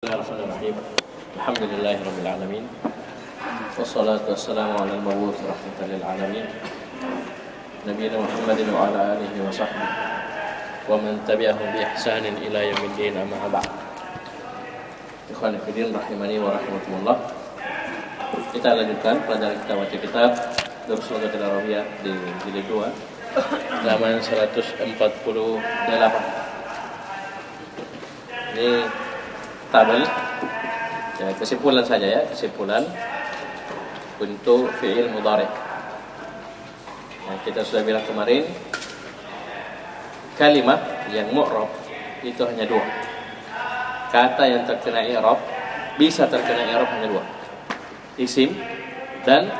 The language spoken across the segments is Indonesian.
Bismillahirrahmanirrahim. Alhamdulillahirabbil alamin. Wassalatu wassalamu ala al-mab'uts rahmatan lil alamin. Nabiyina Muhammadin wa ala alihi wa sahbihi wa man tabi'ahum bi ihsanin ila yaumiddin, amma ba'd. Ikhwani fillah rahimani wa rahimakumullah. Kita lanjutkan pelajaran kita baca kitab Durus Lughatil Arabiyyah di jilid 2 halaman 148. Ini tabel ya, kesimpulan saja ya, kesimpulan untuk fi'il mudhari'. Nah, kita sudah bilang kemarin kalimat yang mu'rab itu hanya dua. Kata yang terkena i'rab, bisa terkena i'rab hanya dua, isim dan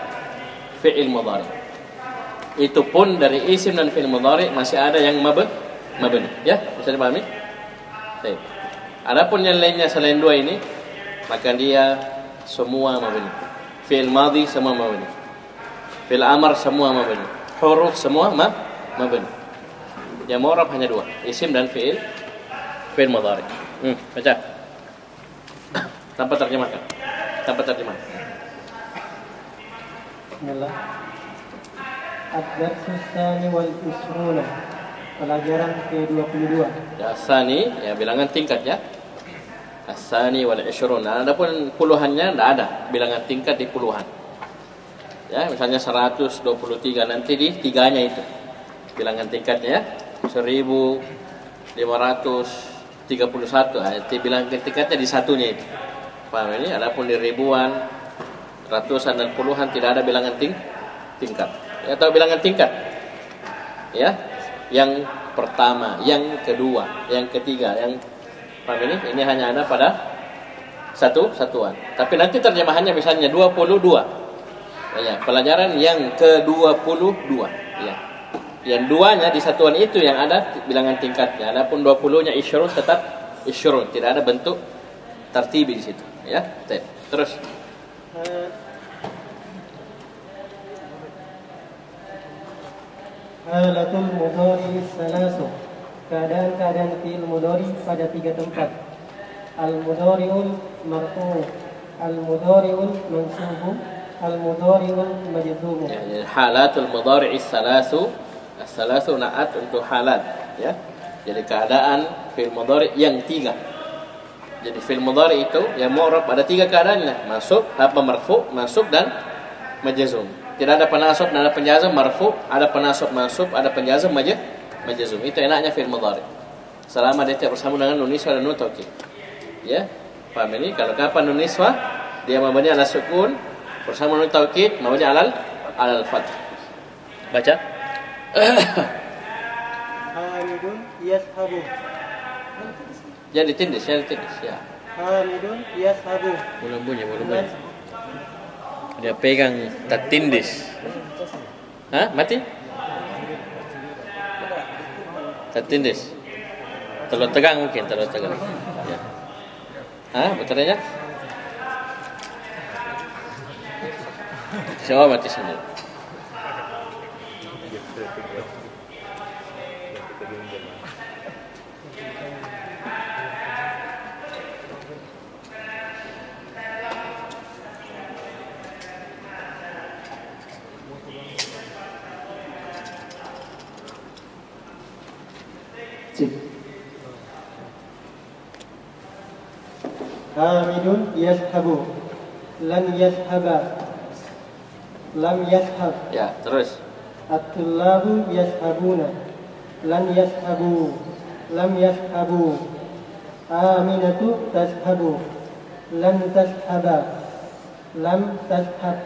fi'il mudhari'. Itu pun dari isim dan fi'il mudhari' masih ada yang mabni ya, bisa dipahami? Baik. Adapun yang lainnya selain dua ini, maka dia semua mabni. Fi'il madhi semua mabni. Fi'il amr semua mabni. Huruf semua mabni. Yang mu'rab hanya dua, isim dan fi'il mudhari'. Baca. Tanpa terjemahkan. Bismillah. Ad-darsu tsani wal isruna. Pelajaran ke-22. Asani ya, bilangan tingkat ya. Asani wal ishrun. Nah, adapun puluhannya tidak ada bilangan tingkat di puluhan. Ya, misalnya 123 nanti di tiganya itu bilangan tingkatnya ya. 1531. Itu bilangan tingkatnya di satunya itu. Paham ini? Adapun di ribuan, ratusan dan puluhan tidak ada bilangan tingkat. Ya, atau bilangan tingkat. Ya. Yang pertama, yang kedua, yang ketiga, yang paham ini? Ini hanya ada pada satuan. Tapi nanti terjemahannya misalnya 22. Ya, pelajaran yang ke-22 ya. Yang duanya di satuan itu yang ada bilangan tingkatnya. Adapun 20-nya isyrun tetap isyrun, tidak ada bentuk tertibi di situ, ya. Terus Halatul mudhari salasu. Keadaan-keadaan fi'il mudhari pada tiga tempat. Al-mudhari'ul marfu', al-mudhari'ul mansub, al-mudhari'ul majzum. Ya, halatul mudhari' salasu. As-salasu na'at untuk halat ya. Jadi keadaan fi'il mudhari' yang tiga. Jadi fi'il mudhari' itu yang mu'rab ada tiga keadaannya, masuk, marfu', masuk dan majzum. Tidak ada penasab, tidak ada penjazam, marfu, ada penasab mansub, ada penjazam majzum. Itu enaknya fi'il mudhari'. Selama dia tidak bersama dengan nun niswah dan nun taukid. Ya. Paham ini? Kalau kapan nun niswah dia mabni ala sukun, bersama nun taukid mabni alal fath. Baca. Hamidun yashabu. Jangan ditindis ya. Hamidun yashabu. Belum bunyi. Dia pegang tak tindis. Hah? Mati? Tak tindis. Terlalu tegang mungkin, Ya. Hah? Betul aja? Siapa mati sendiri? Hamidun yashabu. Lan yashaba. Lam yashab. Ya, terus. At-tullabu yashabuna. Lan yashabu. Lam yashabu. Aminatu tashabu. Lan tashaba. Lam tashab.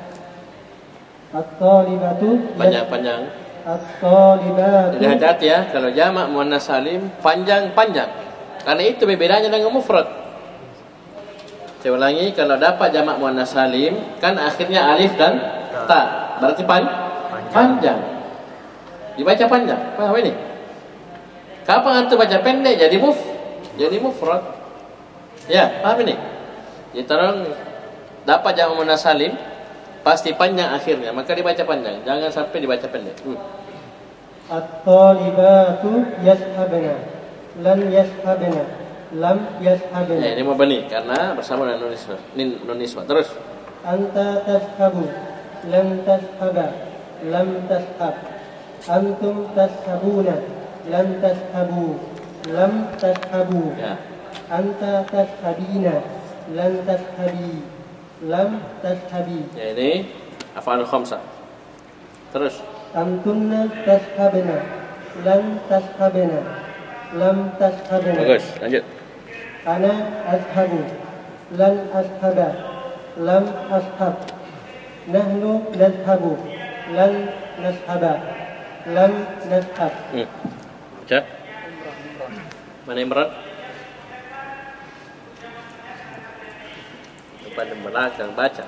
At-talibatu Panjang-panjang. At-talibatu. Jadi hati-hati ya, kalau jamak muannas salim panjang-panjang. Karena itu bedanya dengan mufrad. Saya ulangi, kalau dapat jamak muannas salim kan akhirnya alif dan ta, berarti panjang. Dibaca panjang. Paham ini? Kapan antum baca pendek jadi mufrad. Ya, paham ini? Jadi tolong dapat jamak muannas salim pasti panjang akhirnya, maka dibaca panjang. Jangan sampai dibaca pendek. At-talibatu yashabna. Lan yashabna. lam yashabna. Ya, ini mabni karena bersama dengan nun niswa. Terus. Anta tashabu, lam tashaba, lam tashab. Antum tashabuna, lam tashabu, lam tashabu. Ya. Anta tashabina, lam tashabi, lam tashabi. Ya, ini af'alul khamsah. Terus. Antunna tashabna, lam tashabna, lam tashabna. Bagus, lanjut. Ana ashabu, lan ashaba, lam ashab. Nahnu nashabu, lan nashaba, lam nashab. Baca. Mana yang berat? Depan dan belakang baca.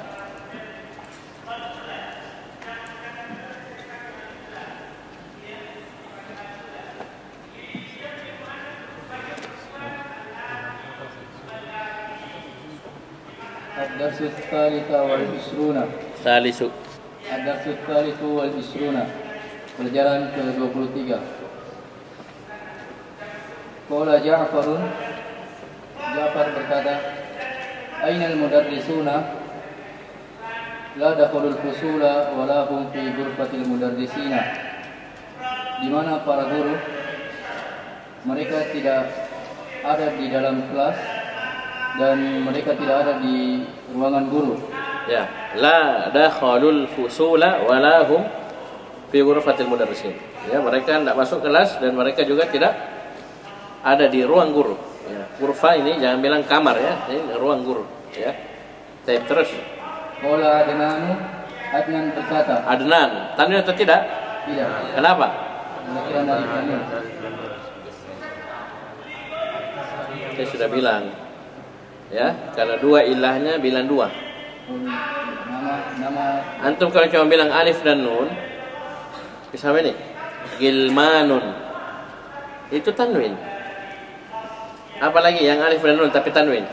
الدرس الثالث والعشرون Salisu. الدرس الثالث والعشرون pelajaran ke-23. Qala Ja'farun, Ja'far berkata, Ainal mudarrisuna la dakhulul fusula wa la hum fi ghurfatil mudarrisina. Di mana para guru? Mereka tidak ada di dalam kelas dan mereka tidak ada di ruangan guru. Ya, la dakhalul fusula wa la hum fi ghurfatil mudarrisin. Ya, mereka tidak masuk kelas dan mereka juga tidak ada di ruang guru. Ya, ghurfa ini jangan bilang kamar ya, ini ruang guru. Ya. Terus. Qala Adnan berkata. Adnan, tanwin atau tidak? Tidak. Kenapa? Pengertian dari tanwin. Saya sudah bilang. Ya, kalau dua ilahnya bilang dua. Nama Antum kalau cuma bilang alif dan nun, bisa apa ini? Gilmanun. Itu tanwin. Apalagi yang alif dan nun tapi tanwin?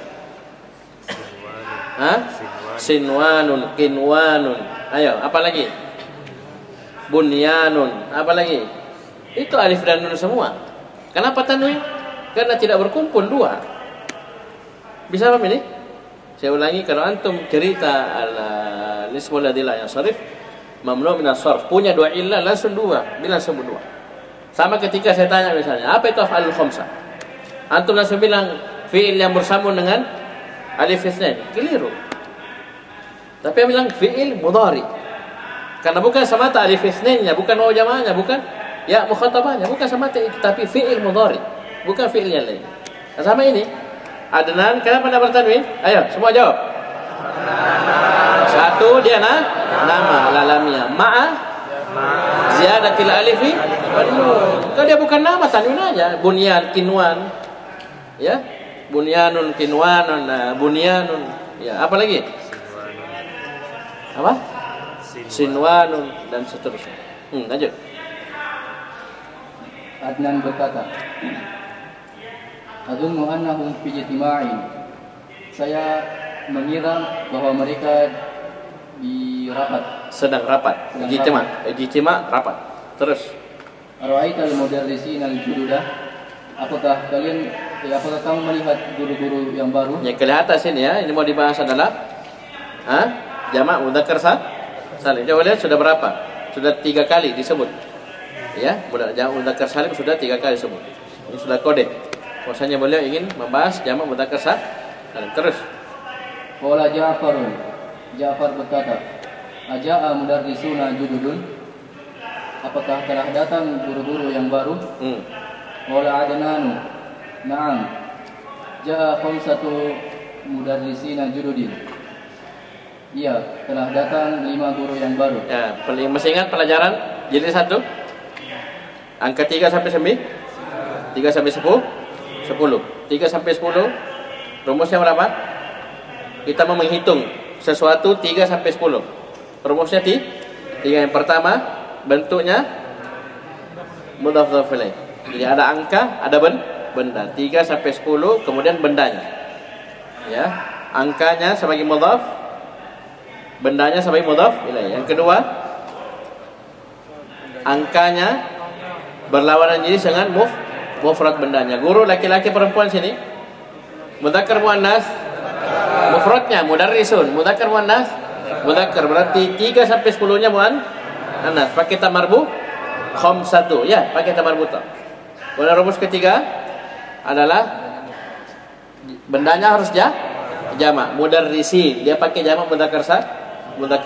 Hah? Sinwanun, kinwanun. Ayo, apalagi? Bunyanun. Apalagi? Itu alif dan nun semua. Kenapa tanwin? Karena tidak berkumpul dua. Bisa apa ini? Saya ulangi, kalau antum cerita al-ismul ladzi la yansharif mamnu' min as-sarf, punya dua illah langsung dua, bilang sebut dua. Sama ketika saya tanya misalnya, apa itu af'alul khamsah? Antum langsung bilang fi'il yang bersambung dengan alif itsnain. Keliru. Tapi yang bilang fi'il mudhari. Karena bukan semata alif itsnainnya, bukan waw jamaahnya, bukan ya mukhatabahnya, bukan semata itu, tapi fi'il mudhari, bukan fi'il yang lain. Nah, sama ini Adnan, kenapa tidak bertanwin? Ayo, semua jawab. Satu, dia nama lalamnya. Ma'a ziyadatil alifi. Kalau dia bukan nama, tanwin aja. Bunyan, kinwan. Ya, bunyanun, kinwanun, bunyanun. Ya, apa lagi? Apa? Sinwanun dan seterusnya. Lanjut. Adnan berkata, Adunnu annahum fi ijtima'in. Saya mengira bahwa mereka di rapat. Sedang rapat. Ijtima' rapat. Terus. Ara'aital mudarrisina al-jududa? Apakah kamu melihat guru-guru yang baru? Yang kelihatan sini ya, ini mau dibahas adalah jamak mudzakkar salim. Coba lihat sudah berapa? Sudah 3 kali disebut. Ya, jamak mudzakkar salim sudah 3 kali disebut. Ini sudah kode. Maksudnya beliau ingin membahas jamak mudzakkar salim. Terus. Qala Ja'farun. Ja'far berkata, Aja'a mudarrisuna jududun? Apakah telah datang guru-guru yang baru? Qala Adnanu. Na'am. Ja'a khamsatu mudarrisina jududin. Iya, telah datang 5 guru yang baru. Ya, masih ingat pelajaran jilid 1? Angka 3 sampai 9? 3 sampai 10? 10. 3 sampai 10 rumusnya berapa? Kita mau menghitung sesuatu 3 sampai 10. Rumusnya 3. Yang pertama bentuknya mudhaf ilaih. Jadi ada angka, ada benda. 3 sampai 10 kemudian bendanya. Ya, angkanya sebagai mudhaf, bendanya sebagai mudhaf ilaih. Yang kedua, angkanya berlawanan jenis dengan mufrad bendanya. Guru laki-laki perempuan sini? Mudzakkar muannas mufradnya mudarrisun. Mudzakkar muannas mudzakkar, berarti 3 sampai 10-nya muannas. Pakai ta marbu khamsatu ya, pakai ta marbuta. Kemudian rumus ketiga adalah bendanya harus jamak, mudarrisin. Dia pakai jamak mudzakkar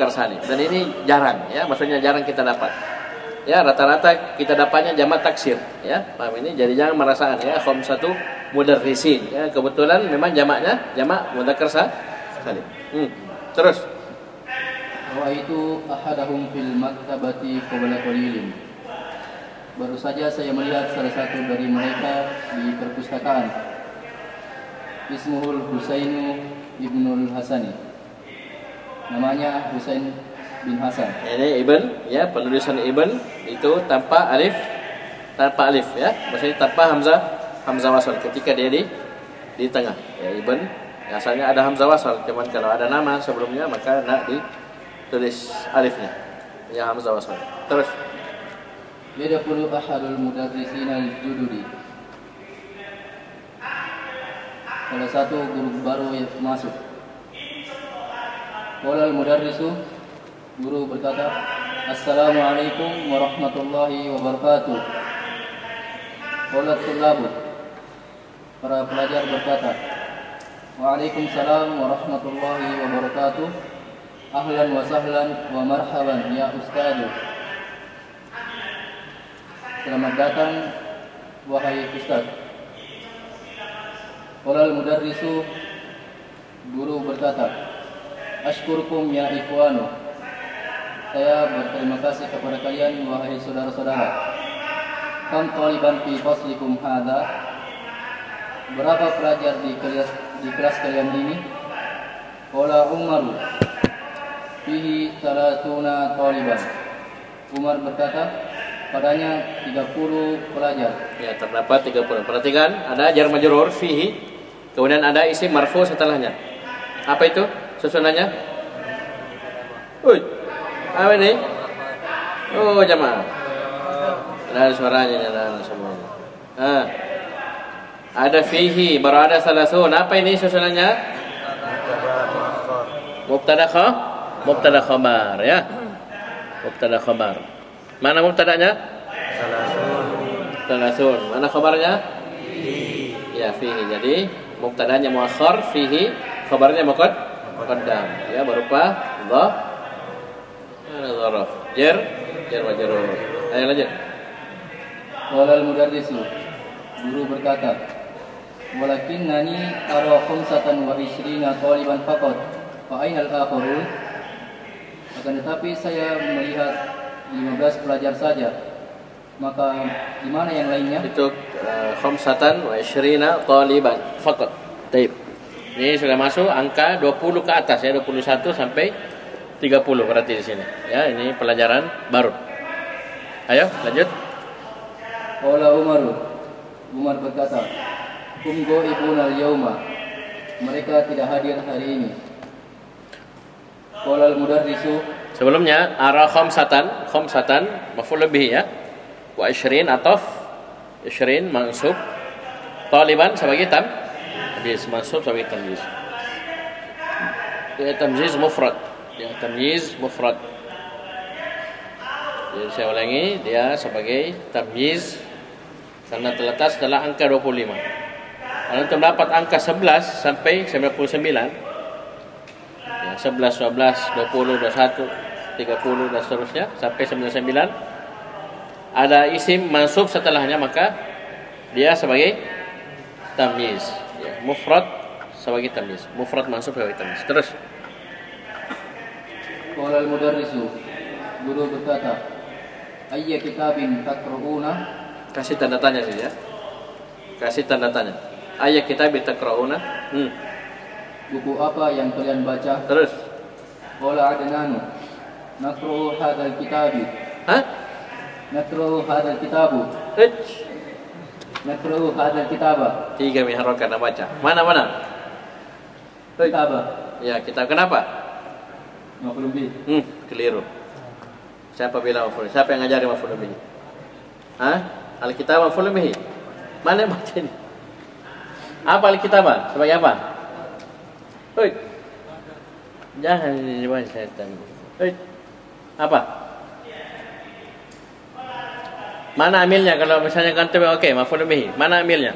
salim. Dan ini jarang ya, maksudnya jarang kita dapat. Ya, rata-rata kita dapatnya jamak taksir ya. Paham ini? Jadi jangan merasa aneh ya, khamsatu mudarrisin ya. Kebetulan memang jamaknya jamak mudzakkar salim. Terus Ra'aitu ahadahum fil maktabati qabla qalilin. Baru saja saya melihat salah satu dari mereka di perpustakaan. Ismuhul Husainu ibnul Hasani. Namanya Husain bin Hasan. Ini ibn ya, penulisan ibn itu tanpa alif ya. Maksudnya tanpa hamzah wasal ketika dia di tengah. Ya, ibn asalnya ada hamzah wasal, cuman kalau ada nama sebelumnya maka nak ditulis alifnya. Ya, hamzah wasal. Terus Yadkhulu ahadul mudarrisin al-jududi. Salah satu guru baru yang masuk. Qala al-mudarrisu, guru berkata, Assalamualaikum warahmatullahi wabarakatuh. Qala at-tullabu, para pelajar berkata, Waalaikumsalam warahmatullahi wabarakatuh. Ahlan wa sahlan wa marhaban ya ustadu. Selamat datang wahai ustaz. Qala al-mudarrisu, guru berkata, Ashkurukum ya ikhwanu. Saya berterima kasih kepada kalian wahai saudara-saudara. Kam taliban fi faslikum hadza? Berapa pelajar di kelas kalian ini? Qala Umaru, fihi 30 taliban. Umar berkata, padanya 30 pelajar. ya, terdapat 30. Perhatikan, ada jar majrur fihi, kemudian ada isim marfu setelahnya. Apa itu susunannya? Apa ini? Oh, jamaah. Ada suaranya nyala semuanya. Ada fihi, baru ada salasun. Apa ini susunannya? Mubtada khabar ya. Mubtada khabar. Mana mubtadanya? Salasun. Mana khabarnya? Ya, fihi. Jadi mubtadanya muakhar, fihi, khabarnya muqaddam. Ya, berupa dharaf. Jar majrur. Ayo lanjut. Qala al-mudarrisu, guru berkata, walakinnani ara 25 taliban faqat. Fa aina al-akharun? Akan tetapi saya melihat 15 pelajar saja. Maka di mana yang lainnya? Itu 25 taliban faqat. Baik. Ini sudah masuk angka 20 ke atas ya, 21 sampai 30 berarti di sini. Ya, ini pelajaran baru. Ayo, lanjut. Qala Umar berkata, hum ghaibun al-yauma. Mereka tidak hadir hari ini. Qala al-mudarrisu, sebelumnya ara khamsatan maf'ul bih ya. Wa 20 ataf 20 mansub. Taliban sebagai tamyiz, mansub sebagai tamyiz. Ya, tamyiz mufrad. Jadi saya ulangi, dia sebagai tamyiz karena terletak setelah angka 25. Kalau untuk mendapat angka 11 sampai 99, ya, 11, 12, 20, 21, 30 dan seterusnya sampai 99, ada isim mansub setelahnya, maka dia sebagai tamyiz. Ya, mufrad sebagai tamyiz, mufrad mansub sebagai tamyiz. Terus qala al-mudarrisu, guru berkata, ayya kitabin taqra'una? Kasih tanda tanya sih ya. Kasih tanda tanya. Ayya kitabin taqra'una? Buku apa yang kalian baca? Terus. Qala Adnanu, naqra'u hadzal kitabi. Naqra'u hadzal kitabu. Naqra'u hadzal kitaba. 3 miharokan baca. Mana? Kitaba. Ya, kitab. Kenapa? Maf'ul bih. Keliru. Siapa bilang maf'ul? Siapa yang ngajari maf'ul bih? Alkitab maf'ul bih. Mana yang baca ini? Apa Alkitabah? Sebagai apa? Oi. Jangan dibuat setan. Oi. Apa? Mana amilnya kalau misalnya kantum oke, maf'ul bihi. Mana amilnya?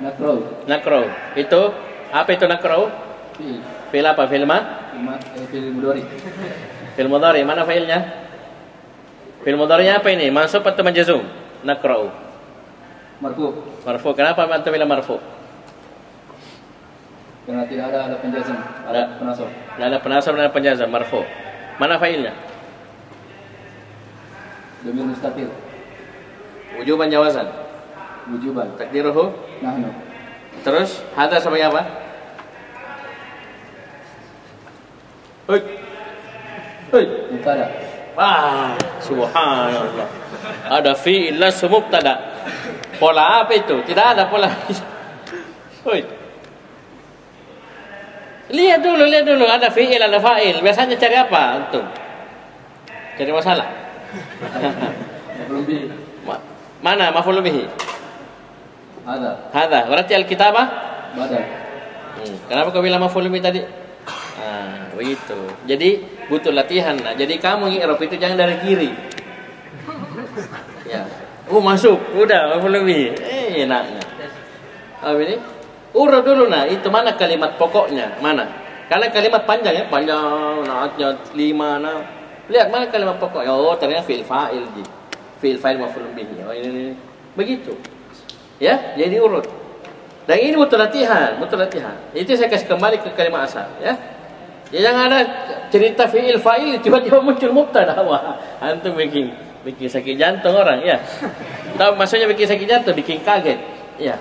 Nakro. Itu apa itu nakro? Fi'il apa? Fi'il ma? Fi'il mudhari. Fi'il mudhari. Mana fa'ilnya? Fi'il mudhari'nya apa ini? Mansub atau majzum? Nakro. Marfu. Kenapa antum bilang marfu? Karena tidak ada penjazam, ada penasab. Tidak ada penasab dan penjazam, marfu. Mana fa'ilnya? Dhamir mustatir. Wujuban jawazan. Wujuban. Takdiruhu? Nahnu. Terus hadza sebagai apa? Hoi. Mubtada. Subhanallah. Ada fi'il langsung mubtada. Pola apa itu? Tidak ada pola. Hoi. Lihat dulu ada fi'il, ada fa'il. Biasanya cari apa antum? Cari masalah. Maf'ul bihi. Mana maf'ul bihi? Hadza. Berarti Alkitabah? Badal. Kenapa kau bilang maf'ul bihi tadi? Begitu. Jadi butuh latihan. Jadi kamu i'rab itu jangan dari kiri. Ya. Masuk. Udah maf'ul bihi. Enaknya. Apa ini? Urut dulu itu mana kalimat pokoknya? Mana? Karena kalimat panjang ya, naatnya 5 Lihat mana kalimat pokoknya. Oh, ternyata fi'il fa'il ji. Fi'il fa'il maf'ul bihi. Oh, ini. Begitu. Ya, jadi urut. Dan ini butuh latihan. Itu saya kasih kembali ke kalimat asal, ya. Ya jangan ada cerita fi'il fa'il tiba-tiba muncul mubtada. Wah, antum bikin sakit jantung orang, ya. Tahu maksudnya bikin sakit jantung, bikin kaget. Ya.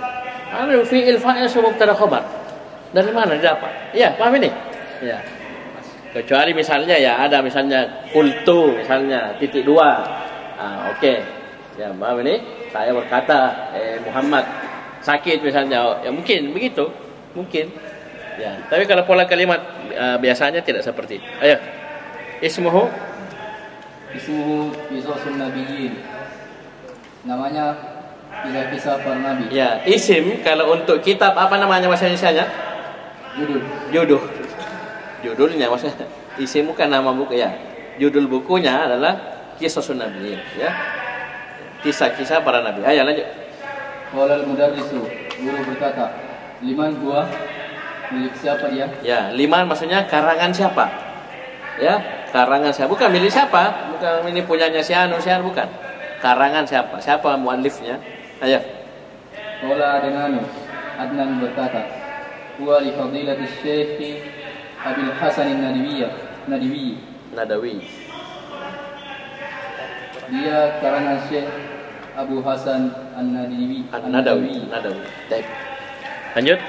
Fi'il fa'il semua mubtada khabar. Dari mana didapat? Ya, paham ini? Ya. Kecuali misalnya ya ada misalnya qultu misalnya titik 2. Oke. Ya, paham ini? Saya berkata, Muhammad sakit misalnya. Ya mungkin begitu. Mungkin. Ya, tapi kalau pola kalimat biasanya tidak seperti itu. Ayo. Ismuhu Qisasun Nabiyyin. Namanya kisah-kisah para nabi. Ya, isim kalau untuk kitab apa namanya bahasa Indonesianya? Judulnya maksudnya. Isim bukan nama buku ya. Judul bukunya adalah Qisasun Nabiyyin, ya. Kisah-kisah para nabi. Ayo lanjut. Qala al-mudarrisu, guru berkata, liman huwa? Milik siapa dia? Ya, liman maksudnya karangan siapa? Ya, karangan siapa? Bukan milik siapa? Bukan ini punyanya si anu, bukan. Karangan siapa? Siapa muallifnya? Ayo. Qala Adnan berkata, huwa li fadilati Syekh Abil Hasan Nadawi. Dia karangan Syekh Abu Hasan An-Nadawi. Baik. Lanjut.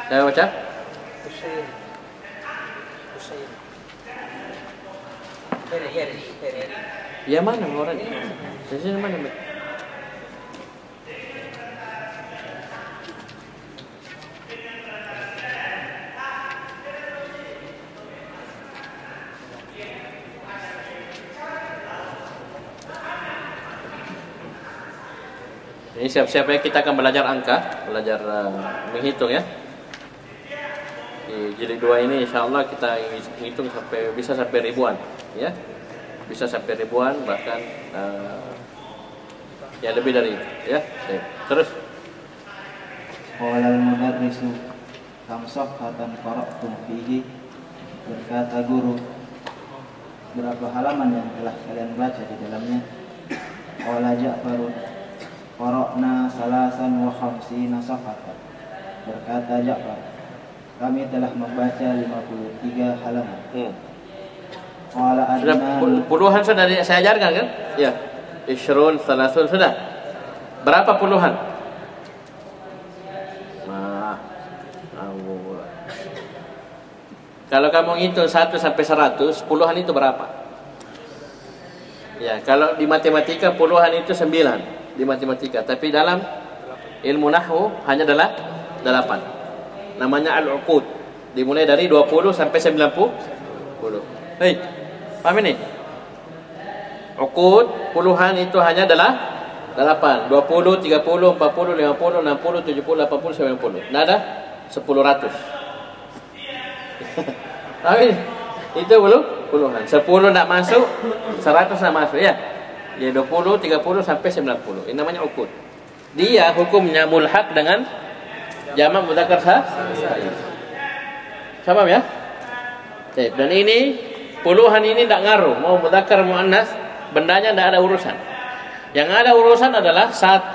Saya baca. Ya mana orang ini? Sini mana? Ini siap-siap ya, kita akan belajar angka, belajar menghitung ya. Di jilid 2 ini insyaallah kita hitung bisa sampai ribuan ya. Bisa sampai ribuan bahkan ya lebih dari itu ya. Terus Qala al-mudarrisu kam safhatan qara'tum fihi. Berkata guru, berapa halaman yang telah kalian baca di dalamnya? Qala Ja'farun qara'na 53 safhatan. Berkata Ja'far, kami telah membaca 53 halaman. Qala Adnan, puluhan sudah saya ajarkan kan? Ya. Ishrun, salasun sudah. Berapa puluhan? Kalau kamu hitung 1 sampai 100, puluhan itu berapa? Ya, kalau di matematika puluhan itu 9 di matematika, tapi dalam ilmu nahwu hanya adalah 8. Namanya al-uqud. Dimulai dari 20 sampai 90. Hei, paham ini? Uqud puluhan itu hanya adalah 8, 20, 30, 40, 50, 60, 70, 80, 90. Nggak ada? 10 Tapi itu belum puluhan. 10 nggak masuk, 100 nggak masuk ya. Ya 20, 30 sampai 90. Ini namanya ukud. Dia hukumnya mulhaq dengan jamak mudzakkar salim. Sama ya? Dan ini puluhan ini tidak ngaruh. Mau mudzakkar muannas, bendanya tidak ada urusan. Yang ada urusan adalah 1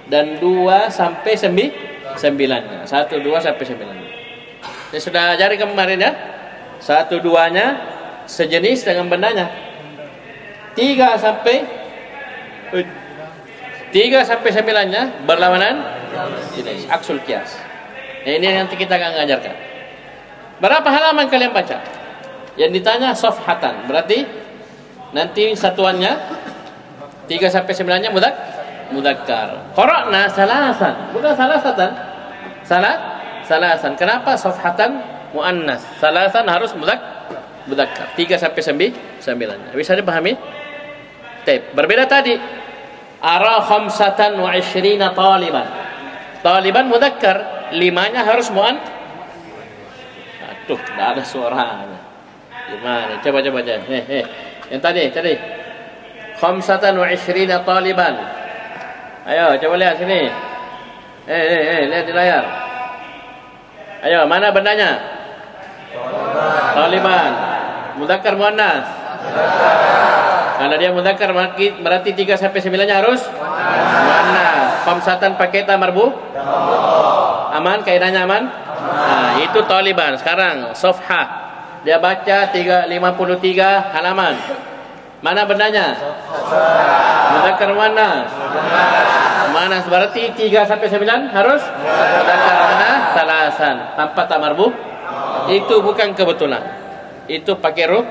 dan 2 sampai 9. 1, 2 sampai 9. Ini sudah ajari kemarin ya. 1, 2-nya sejenis dengan bendanya. 3 sampai 9-nya berlawanan jenis. Aksul kias. Nah, ini nanti kita akan mengajarkan. Berapa halaman kalian baca? Yang ditanya safhatan. Berarti nanti satuannya 3 sampai 9-nya mudzakkar. Qara'na salasan. Bukan salasatan. Salasan. Kenapa safhatan muannas? Salasan harus mudzakkar. 3 sampai 9-nya. Bisa dipahami? Berbeda tadi. Ara 25 taliban. Taliban mudzakkar, 5-nya harus muannas. Aduh, tidak ada suaranya. Gimana? Coba. Yang tadi. 25 taliban. Ayo, coba lihat sini. Lihat di layar. Ayo, mana bendanya? Taliban. Mudzakkar muannas. Kalau dia mudzakkar berarti 3 sampai 9-nya harus muannas. Khamsatan pakai ta marbu. Aman, kaidahnya aman? Nah, itu taliban. Sekarang safhah. Dia baca 53 halaman. Mana bendanya? Mudzakkar muannas. Muannas berarti 3 sampai 9 harus mudzakkar muannas salasan. Tanpa ta marbu. Itu bukan kebetulan. Itu pakai ruh.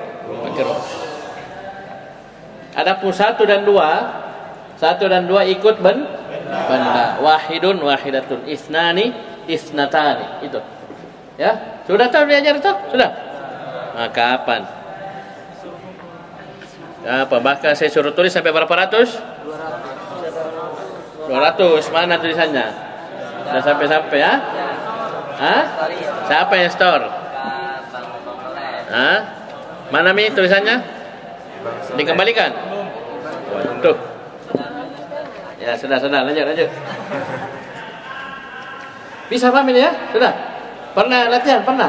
Adapun 1 dan 2 ikut benda. Wahidun wahidatun, isnani isnatani. Itu. Ya, sudah tahu belajar itu? Sudah. Nah, kapan? Apa? Bahkan saya suruh tulis sampai berapa ratus? 200. Mana tulisannya? Sudah sampai ya? Hah? Siapa yang store? Hah? Mana mi tulisannya? Dikembalikan? Waduh. Ya, sudah, lanjut. Bisa paham ini ya? Sudah? Pernah latihan? Pernah?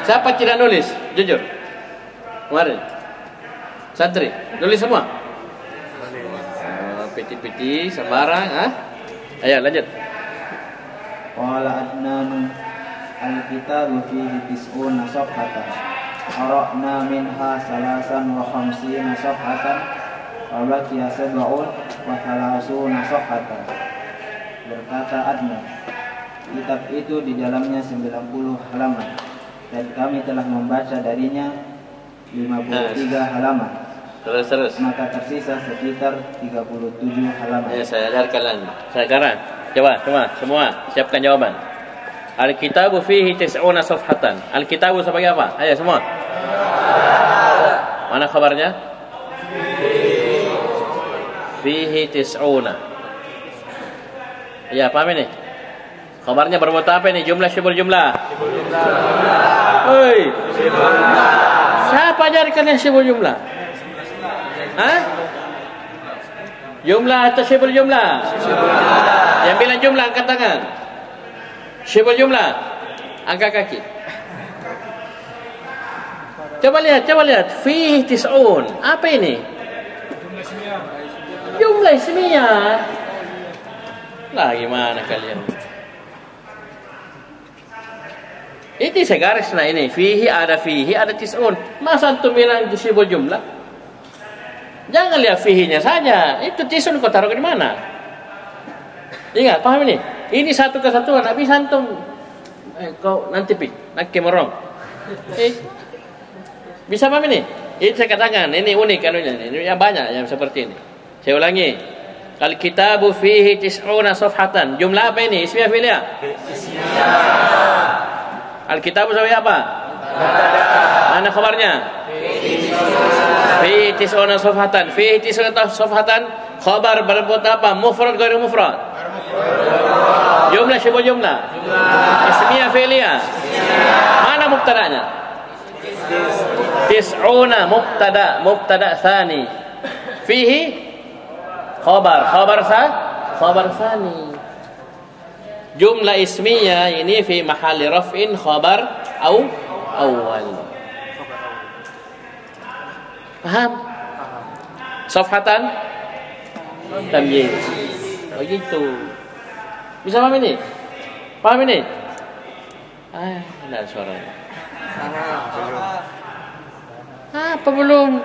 Siapa tidak nulis? Jujur. Kemarin. Santri, nulis semua? Piti-piti, sembarang. Ayo, lanjut. Qala Adnan al-kitabu fihi tis'una safhatan. Qara'na minha 53 safhatan. Wa baqiya 37 safhatan. Berkata Adnan, kitab itu di dalamnya 90 halaman dan kami telah membaca darinya 53 halaman. Terus. Maka tersisa sekitar 37 halaman. Ya, saya ajarkan. Sekarang, coba semua siapkan jawaban. Al-kitabu fihi tis'una safhatan. Al-kitabu sebagai apa? Ayo semua. Mana kabarnya? Fihi tis'una. Ya, paham ini? Kabarnya berbuat apa ini? Jumlah syibul jumlah. Hei. Siapa ajarkan yang syibul jumlah? Hah? Jumlah atau syibul jumlah? Yang bilang jumlah angkat tangan. Syibul jumlah angkat kaki. Coba lihat. Fihi tis'un. Apa ini? Jumlah ismiyah. Lah gimana kalian? Ini saya garis nah ini. Fihi ada tis'un. Masa antum bilang itu syibul jumlah? Jangan lihat fihinya saja. Itu tis'un kau taruh di mana? Ingat, paham ini? Ini satu kesatuan. Nggak bisa antum. Kau nanti nanti merong. Bisa paham ini? Ini saya katakan. Ini unik anunya. Ini yang banyak yang seperti ini. Saya ulangi. Al-kitabu fihi tis'una safhatan. Jumlah apa ini? Ismiyah fi'liyah? Ismiyah. Al-kitabu sebagai apa? Mana kabarnya? Fihi tis'una safhatan. Fihi tis'una safhatan Khabar berbuat apa? Mufrad ghairu mufrad? Jumlah syibhu jumlah. Ismiyah fi'liyah. Mana mubtada'nya? Tis'una mubtada tsani. Fihi khabar tsani. Jumlah ismiyah ini fi mahalli raf'in khabar awal. Paham? Safhatan tamyiz. Begitu. Bisa paham ini? Paham ini? Enggak ada suaranya. Apa belum?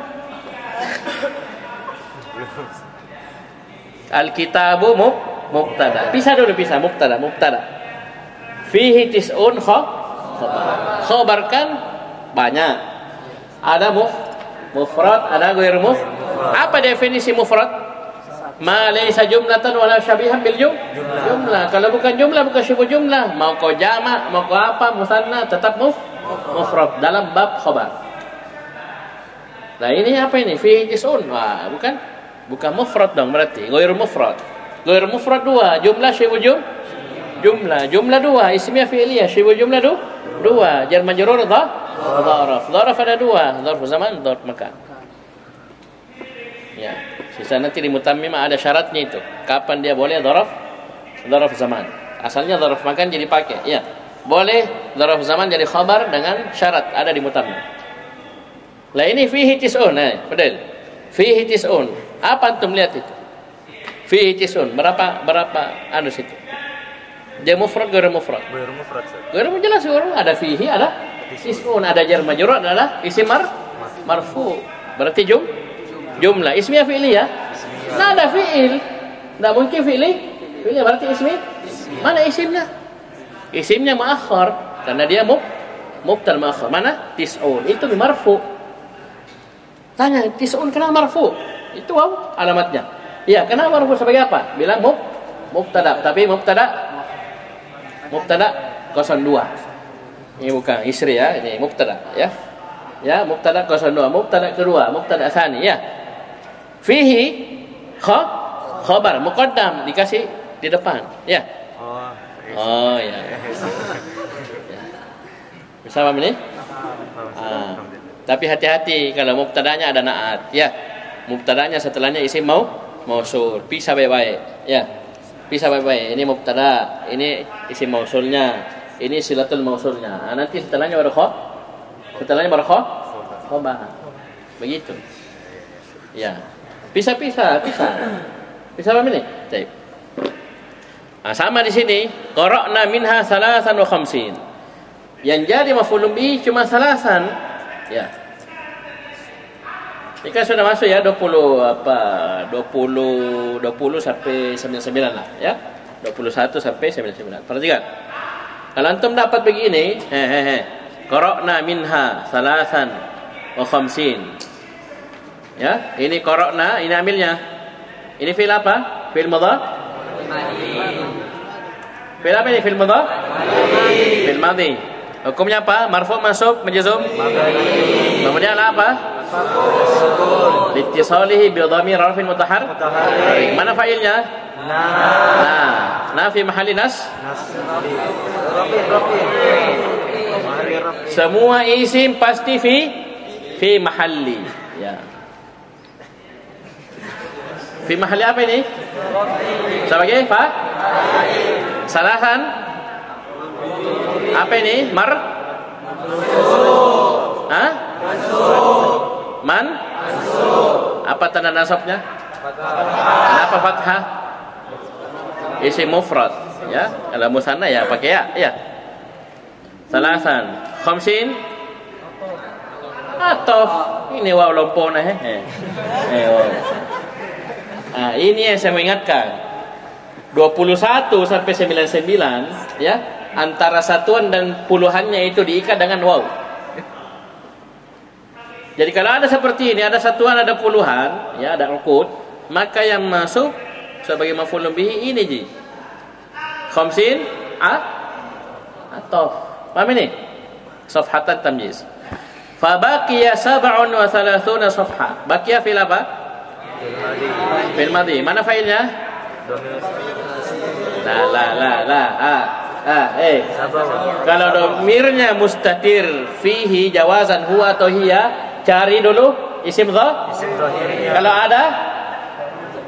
Al-kitabu mubtada. Pisah dulu, mubtada. Fihi tis'un khabar. Khabar kan banyak. Ada mufrad, ada ghairu mufrad. Apa definisi mufrad? Ma laysa jumlatan wala syabihan bil jumlah. Kalau bukan jumlah, bukan syibhu jumlah. Mau kau jamak, mau kau apa, musanna, tetap mufrad dalam bab khabar. Nah ini apa ini? Fihi tis'un. Wah, bukan mufrad dong berarti. Ghairu mufrad. Ghairu mufrad dua, jumlah syibhu jumlah dua, ismiyah fi'liyah syibhu jumlah dua, jar majrur dharaf ada dua, dharf zaman, dharf makan. Ya, sisa nanti di mutammim ada syaratnya itu. Kapan dia boleh dharaf zaman. Asalnya dharaf makan jadi pakai. Ya. Boleh dharaf zaman jadi khabar dengan syarat ada di mutammim. Lah ini fihi tis'un, betul. Fihi tis'un. Apa antum lihat itu? Fihi tis'un. Berapa situ? Dia mufrad ghairu mufrad? Ghairu mufrad. Ghairu jelas ada fihi, ada tis'un, ada jar majrur, ada isim marfu. Berarti jumlah ismiyah fi'liyah. Nah ada fi'il. Enggak mungkin fi'liyah berarti ismi. Mana isimnya? Isimnya muakhar karena dia mubtada muakhar. Mana? Tis'un. Itu marfu. Tanya, tis'un kenapa marfu? Itu alamatnya. Iya, kenapa marfu sebagai apa? Bilang mubtada, tapi mubtada 02. Ini bukan isri ya, ini mubtada ya. Ya, mubtada 02, mubtada kedua, mubtada tsani ya. Fihi khabar muqaddam dikasih di depan, ya. Oh ya. Bisa paham ini? Tapi hati-hati kalau mubtadanya ada naat, ya. Mubtadanya setelahnya isim mausul. Pisah baik-baik, ya. Pisah baik-baik. Ini mubtada, ini isim mausulnya, ini silatul mausulnya. Nanti setelahnya baru khabar. Begitu. Ya. Pisah paham ini? Baik. Sama di sini, qara'na minha 53. Yang jadi maf'ulun bihi cuma 3. Ya. Ini kan sudah masuk ya 20 sampai 99 lah ya. 21 sampai 99. Perhatikan. Kalau antum dapat begini, qara'na minha 53. Ya, ini qara'na, ini ambilnya. Ini fi'il apa? Fi'il mudhari. Fi'il apa ini? Fi'il mudhari? Fi'il madhi. Hukumnya apa? Marfu, mansub, majzum? Kemudian apa? Litisalihi bi dhamir rafin mutaharrik. Mana fa'ilnya? Nah, fi mahalli nas. Semua isim pasti fi mahalli. Ya. Fi mahalli apa ini? Sebagai salahan. Apa ini? Apa tanda nasabnya? Kenapa fathah? Isim mufrad, ya. Kalau musanna ya pakai ya. Salasan, khamsin. Atau ini waw lompona ini yang saya mengingatkan. 21 sampai 99 ya. Antara satuan dan puluhannya itu diikat dengan waw. Jadi kalau ada seperti ini, ada satuan, ada puluhan, ya ada uqud, maka yang masuk sebagai maf'ulun bihi ini ji. Khamsin atau paham ini? Safhatan tamyiz. Fa baqiya 37 safha. Baqiya fil apa? Fi'il madhi. Mana fa'ilnya? Kalau domirnya mustatir fihi jawazan huwa atau hiya, cari dulu isim dhahir. Kalau ada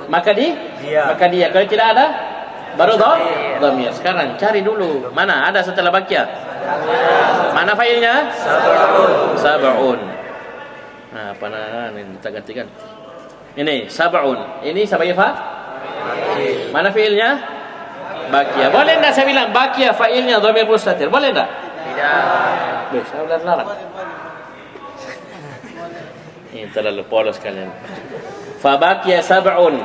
maka dia. Kalau tidak ada baru dhamir. Sekarang cari dulu mana ada setelah bakia. Mana fa'ilnya? Sab'un. Nah, apa ini kita gantikan. Ini sab'un. Ini sebagai mana fi'ilnya? Bakia. Boleh enggak saya bilang bakia fa'ilnya dhamir mustatir? Boleh enggak? Tidak. Saya udah larang. Ini terlalu polos kalian. Fa bakia sab'un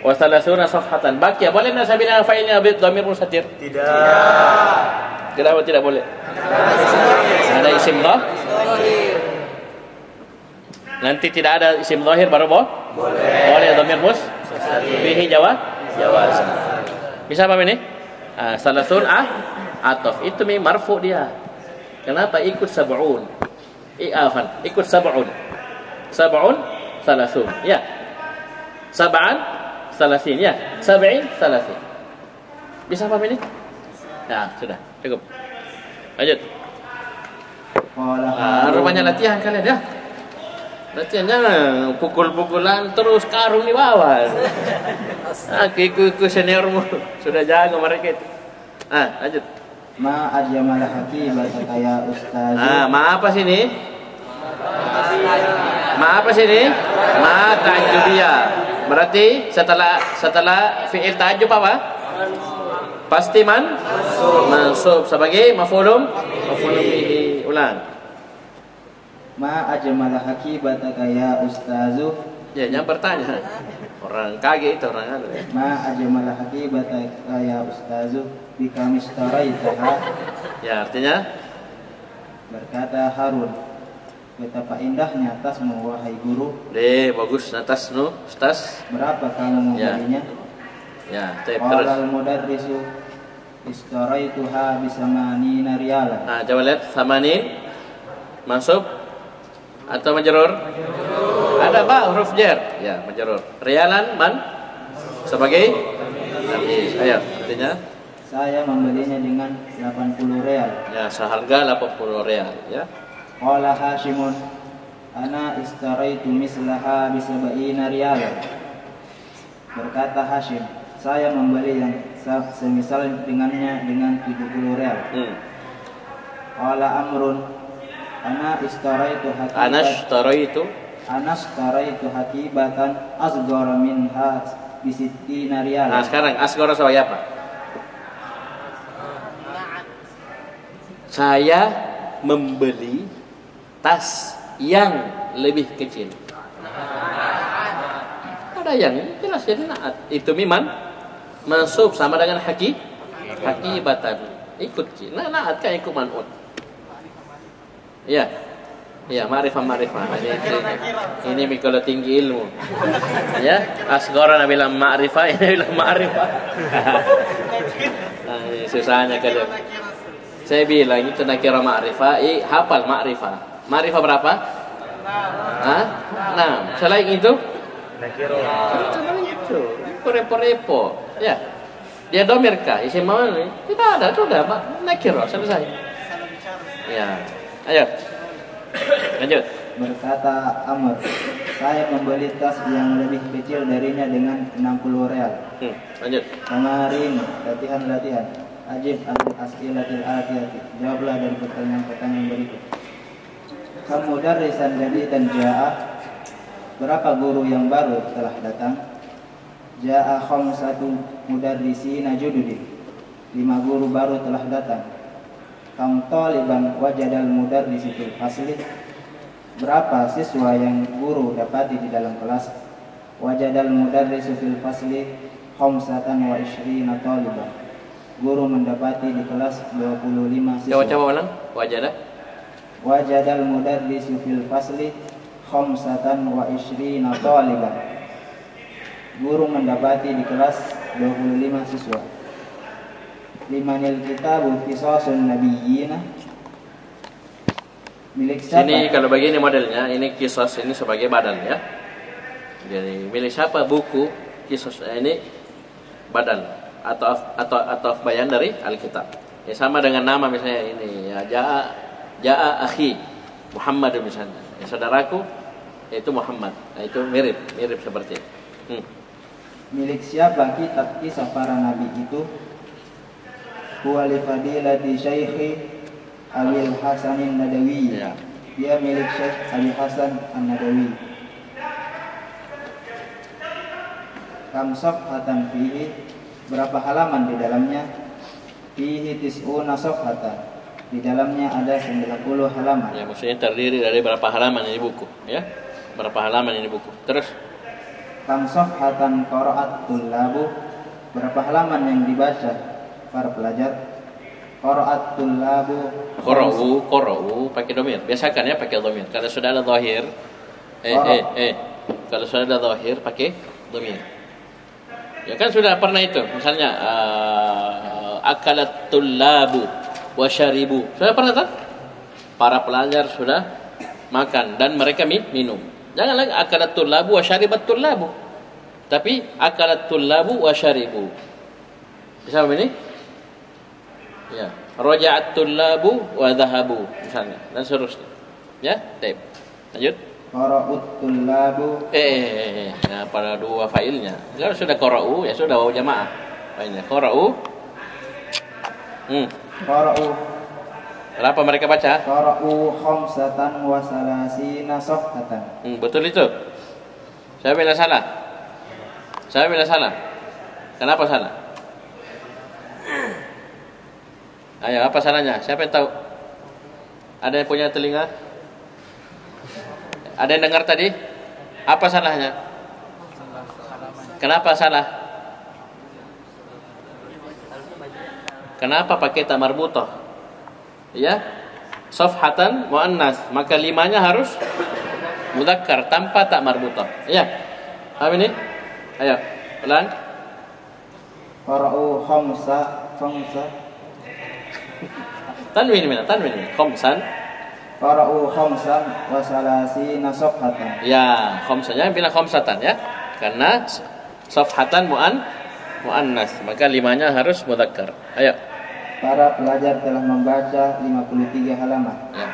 wa thalathuna safhatan. Bakia boleh enggak saya bilang fa'ilnya dhamir mustatir? Tidak. Kenapa tidak boleh? Ada isim dhahir. Nanti tidak ada isim dhahir baru boleh dhamir fihi jawaz. Bisa apa ini? Salasun atof. Itu marfu dia. Kenapa ikut sab'un? Ikut sab'un. Sab'un salasun. Ya. Sab'an salasin. Ya. Sab'in salasin. Bisa apa ini? Ya, sudah. Cukup. Lanjut. Rupanya latihan kalian ya. Latihan jangan pukul-pukulan terus karung di bawah. Aku seniormu sudah jago mereka itu. Lanjut. Ma ajmalah haqibataka ya ustaz. Ma apa sini? Ma apa sini? Ma ta'jubiyah. Berarti setelah fi'il ta'jub apa? Pasti mansub sebagai maf'ulun bihi. Ulang. Ma ajmalah haqibataka ya ustazu. Ya, jangan bertanya. Orang kaget itu orang ya. Ma ajmalah haqibataka ya ustazu bika mistaraitaha. Ya, artinya berkata Harun, betapa indahnya tasmu wahai guru. Bagus tasmu, tas. Berapa kamu membelinya? Ya, qala al-mudarrisu istaraituha bisamanina riyalan. Coba lihat samanin mansub atau majrur? Ada huruf jar. Ya, majrur. Riyalan sebagai habis. Ayo, artinya saya membelinya dengan 80 real. Ya, seharga 80 real, ya. Qala Hashimun ana istaraitu mislaha bisab'ina riyalan. Berkata Hashim, saya membeli yang semisal dengannya dengan 70 real. Qala Amrun ana istaraitu hakibatan asghara minha bisittina riyal. Nah, sekarang asghara sebagai apa? Saya membeli tas yang lebih kecil. Ada yang jelas jadi naat. Itu mansub sama dengan hakibatan. Ikut naat kan ikut man'ut. Ya. Ya, ma'rifah. Ini kalau tinggi ilmu. Ya, asghara bilang ma'rifah, ini bilang ma'rifah. Ini susahnya kalian. Saya bilang itu nakira ma'rifah, hafal ma'rifah. Ma'rifah berapa? 6. Selain itu? Nakira. Itu repo. Ya. Dia domirkah? Isim ma'rifah ini? Tidak ada, sudah nakira, selesai. Ya. Ayo. Lanjut. Berkata Amr, saya membeli tas yang lebih kecil darinya dengan 60 real. Lanjut. Kemarin latihan. Ajib al-as'ilatil atiyati. Jawablah dari pertanyaan-pertanyaan berikut. Kamu darisan jadidan ja'a. Berapa guru yang baru telah datang? Ja'a khamsatu mudarrisina jududin. 5 guru baru telah datang. Kam taliban wajadal mudarrisi fil fasli. Berapa siswa yang guru dapati di dalam kelas? Wajadal mudarrisu fil fasli khamsatan wa ishrina taliban. Guru mendapati di kelas 25 siswa. Coba ulang. Wajadal mudarrisu fil fasli khamsatan wa ishrina taliban. Guru mendapati di kelas 25 siswa. Limanil kitabu qisasun nabiyyina. Milik siapa? Ini kalau begini modelnya, ini qisas ini sebagai badan ya. Jadi milik siapa buku kisos ini badal atau bayan dari Alkitab. Ya sama dengan nama misalnya ini ya Ja'a akhi Muhammad misalnya. Ya, saudaraku yaitu Muhammad. Nah, itu mirip seperti itu. Milik siapa kitab kisah para nabi itu? Huwa li fadilati Syekhi Abil Hasanin Nadawi. Ya. Dia milik Syekh Abi Hasan An-Nadawi. Kam safhatan fihi, berapa halaman di dalamnya? Fihi tis'una safhatan, di dalamnya ada 90 halaman. Ya, maksudnya terdiri dari berapa halaman ini buku, ya? Berapa halaman ini buku. Terus Kam safhatan qara'at tullabu, berapa halaman yang dibaca para pelajar? Qara'at tullabu, qara'u pakai dhamir. Biasakan ya pakai dhamir. Kalau sudah ada zahir kalau sudah ada zahir pakai dhamir. Ya kan sudah pernah itu. Misalnya akalat tullabu wa syaribu. Sudah pernah tak? Para pelajar sudah makan dan mereka minum. Jangan lagi akalat tullabu wa syaribat tullabu. Tapi akalat tullabu wa syaribu. Bisa begini? Ya, raja'at tullabu wa dhahabu misalnya dan seterusnya. Ya, baik. Lanjut. Qara'ut tullabu. Nah, pada dua failnya. Kalau sudah qara'u ya sudah waw jamaah. Failnya qara'u. Qara'u. Berapa mereka baca? Qara'u khamsatan wa salasina safhatan. Betul itu. Saya bilang salah. Kenapa salah? Ayo, apa salahnya? Siapa yang tahu? Ada yang punya telinga? Ada yang dengar tadi? Apa salahnya? Kenapa salah? Kenapa pakai ta marbutah? Ya, safhatan muannas, maka limanya harus mudzakkar tanpa ta marbutah. Ya. Paham ini? Ayo, pelan. Qara'u khamsa. Tanwin khamsan. Qara'u khamsan wa salasina safhatan. Ya, khamsanya bilang khamsatan ya. Karena safhatan muannas, maka limanya harus mudzakkar. Ayo. Para pelajar telah membaca 53 halaman. Ya.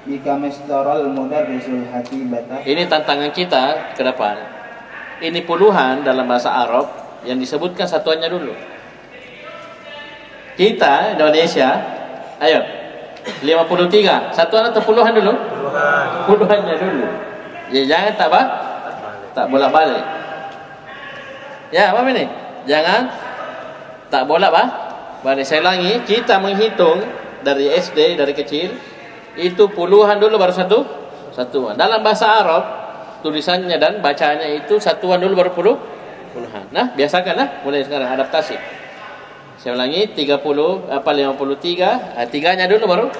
Jika mistaral mudarrisul hatibata. Ini tantangan kita ke depan. Ini puluhan dalam bahasa Arab yang disebutkan satuannya dulu. Kita Indonesia, ayo 53, satuan atau puluhan dulu? Puluhannya dulu. Ya jangan tak bolak-balik. Ya, apa ini? Jangan tak bolak-balik. Saya ulangi, kita menghitung dari SD, dari kecil itu puluhan dulu baru satuan. Dalam bahasa Arab tulisannya dan bacanya itu satuan dulu baru puluhan. Nah, biasakanlah mulai sekarang adaptasi. Saya ulangi 53, tiganya dulu baru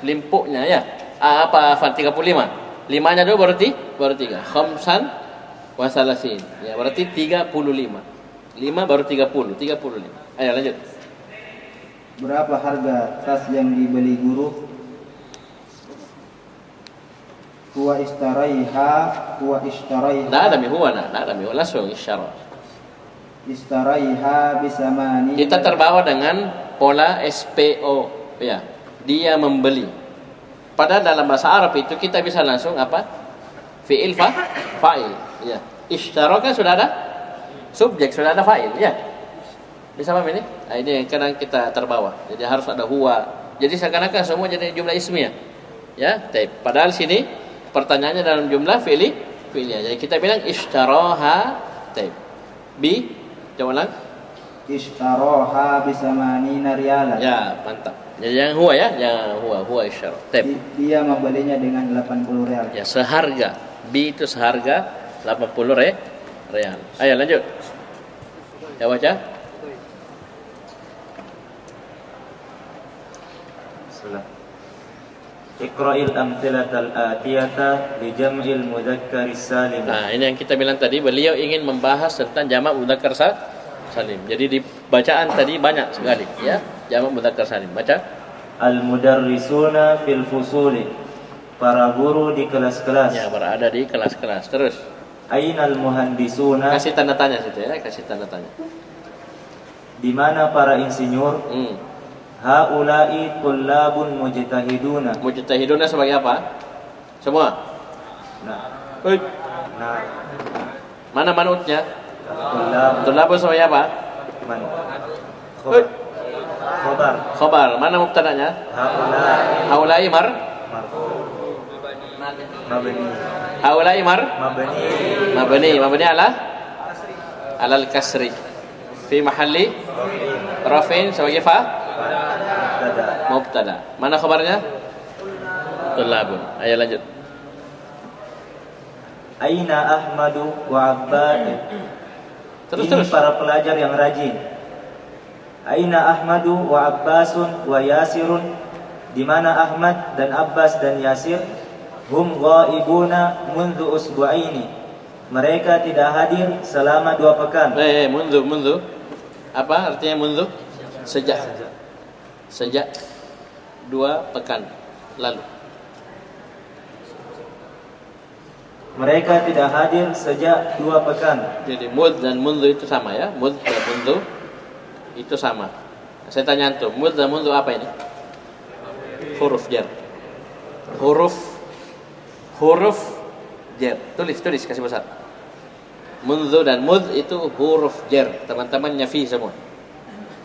limpuknya ya. 35. Limanya dulu baru 3. Khamsan wa salasin. Ya, berarti 35. 5 baru 35. Ayo lanjut. Berapa harga tas yang dibeli guru? Huwa istaraiha. Nah, ada huwa langsung isyarat. Istaraiha bisamani. Kita terbawa dengan pola SPO ya. Dia membeli. Padahal dalam bahasa Arab itu kita bisa langsung apa? Fi'il fa'il ya. Ishtara kan sudah ada subjek, sudah ada fa'il ya. Bisa paham ini? Nah, ini yang kadang kita terbawa. Jadi harus ada huwa. Jadi seakan-akan semua jadi jumlah ismiyah. Ya, padahal sini pertanyaannya dalam jumlah fi'liyah. Jadi kita bilang ishtaraha bi. Coba ulang. Ishtaraha bisamanina riyalan. Ya, mantap. Jadi yang huwa ya, yang huwa isyara. Dia membelinya dengan 80 real. Ya, seharga. Bi itu seharga 80 real. Ayo lanjut. Ya baca. Bismillah. Iqra'il amthilatal atiyata li jam'il mudzakkar salim. Nah, ini yang kita bilang tadi, beliau ingin membahas tentang jamak mudzakkar salim. Jadi di bacaan tadi banyak sekali ya, jamak mudzakkar salim. Baca. Al mudarrisuna fil fusuli. Para guru di kelas-kelas. Ya, berada di kelas-kelas. Terus. Ainal muhandisuna? Kasih tanda tanya situ ya, kasih tanda tanya. Di mana para insinyur? Haula'i tullabun mujtahiduna. Mujtahiduna sebagai apa? Semua. Nah. Nah. Mana manutnya? Tullab. Tullabun sebagai apa? Man. Khobar. Khobar. Mana mubtada'nya? Haula'i. Haula'i Mabni. Haula'i Mabni. Mabni ala al-kasri. Fi mahalli rafin sebagai mubtada. Mana khabarnya? Tullabun. Ayo lanjut. Aina Ahmadu wa Abbad? Ini para pelajar yang rajin. Aina Ahmadu wa Abbasun wa Yasirun? Di mana Ahmad dan Abbas dan Yasir? Hum ghaibuna mundu usbu'aini. Mereka tidak hadir selama 2 pekan. Mundu. Apa artinya mundu? Sejak 2 pekan lalu. Mereka tidak hadir sejak 2 pekan. Jadi mud dan mundu itu sama ya. Mud dan mundu itu sama. Saya tanya antum, mud dan mundu apa ini? Huruf jar. Huruf jar. Tulis kasih besar. Mundu dan mud itu huruf jar. Teman-temannya fi semua.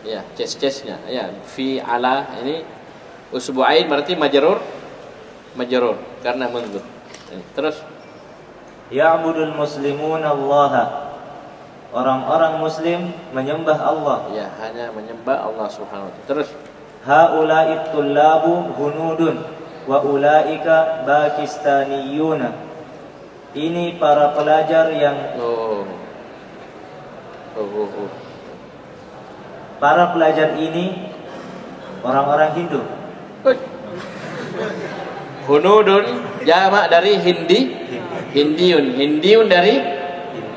Ya, ces-cesnya. Ya, fi ala ini usbu'ain berarti majrur karena mundu. Terus Ya'budul muslimun Allah. Orang-orang muslim menyembah Allah. Ya, hanya menyembah Allah Subhanahu wa taala. Terus haula'it tullabu hunudun wa ulaika pakistaniyuna. Ini para pelajar yang Para pelajar ini orang-orang Hindu. Hunudun jamak dari Hindiun dari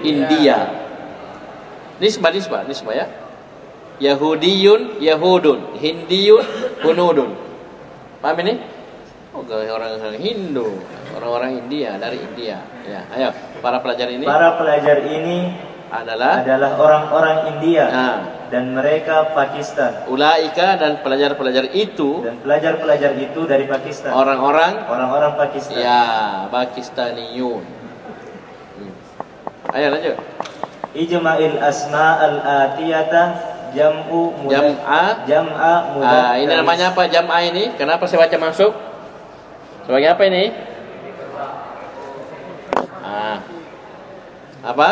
India. Nisbah ya. Yahudiyun, Yahudun, Hindiyun, Hunudun. Paham ini? Orang-orang Hindu, orang-orang India dari India. Ya, ayo. Para pelajar ini adalah orang-orang India. Dan mereka Pakistan. Ulaika dan pelajar-pelajar itu dari Pakistan. Orang-orang Pakistan. Ya, Pakistaniyun. Ayo lanjut. Ijma'il asma'al atiyata jam'a mudakkar. Ini namanya apa jam'a ini? Kenapa saya baca masuk? Sebagai apa ini? Apa?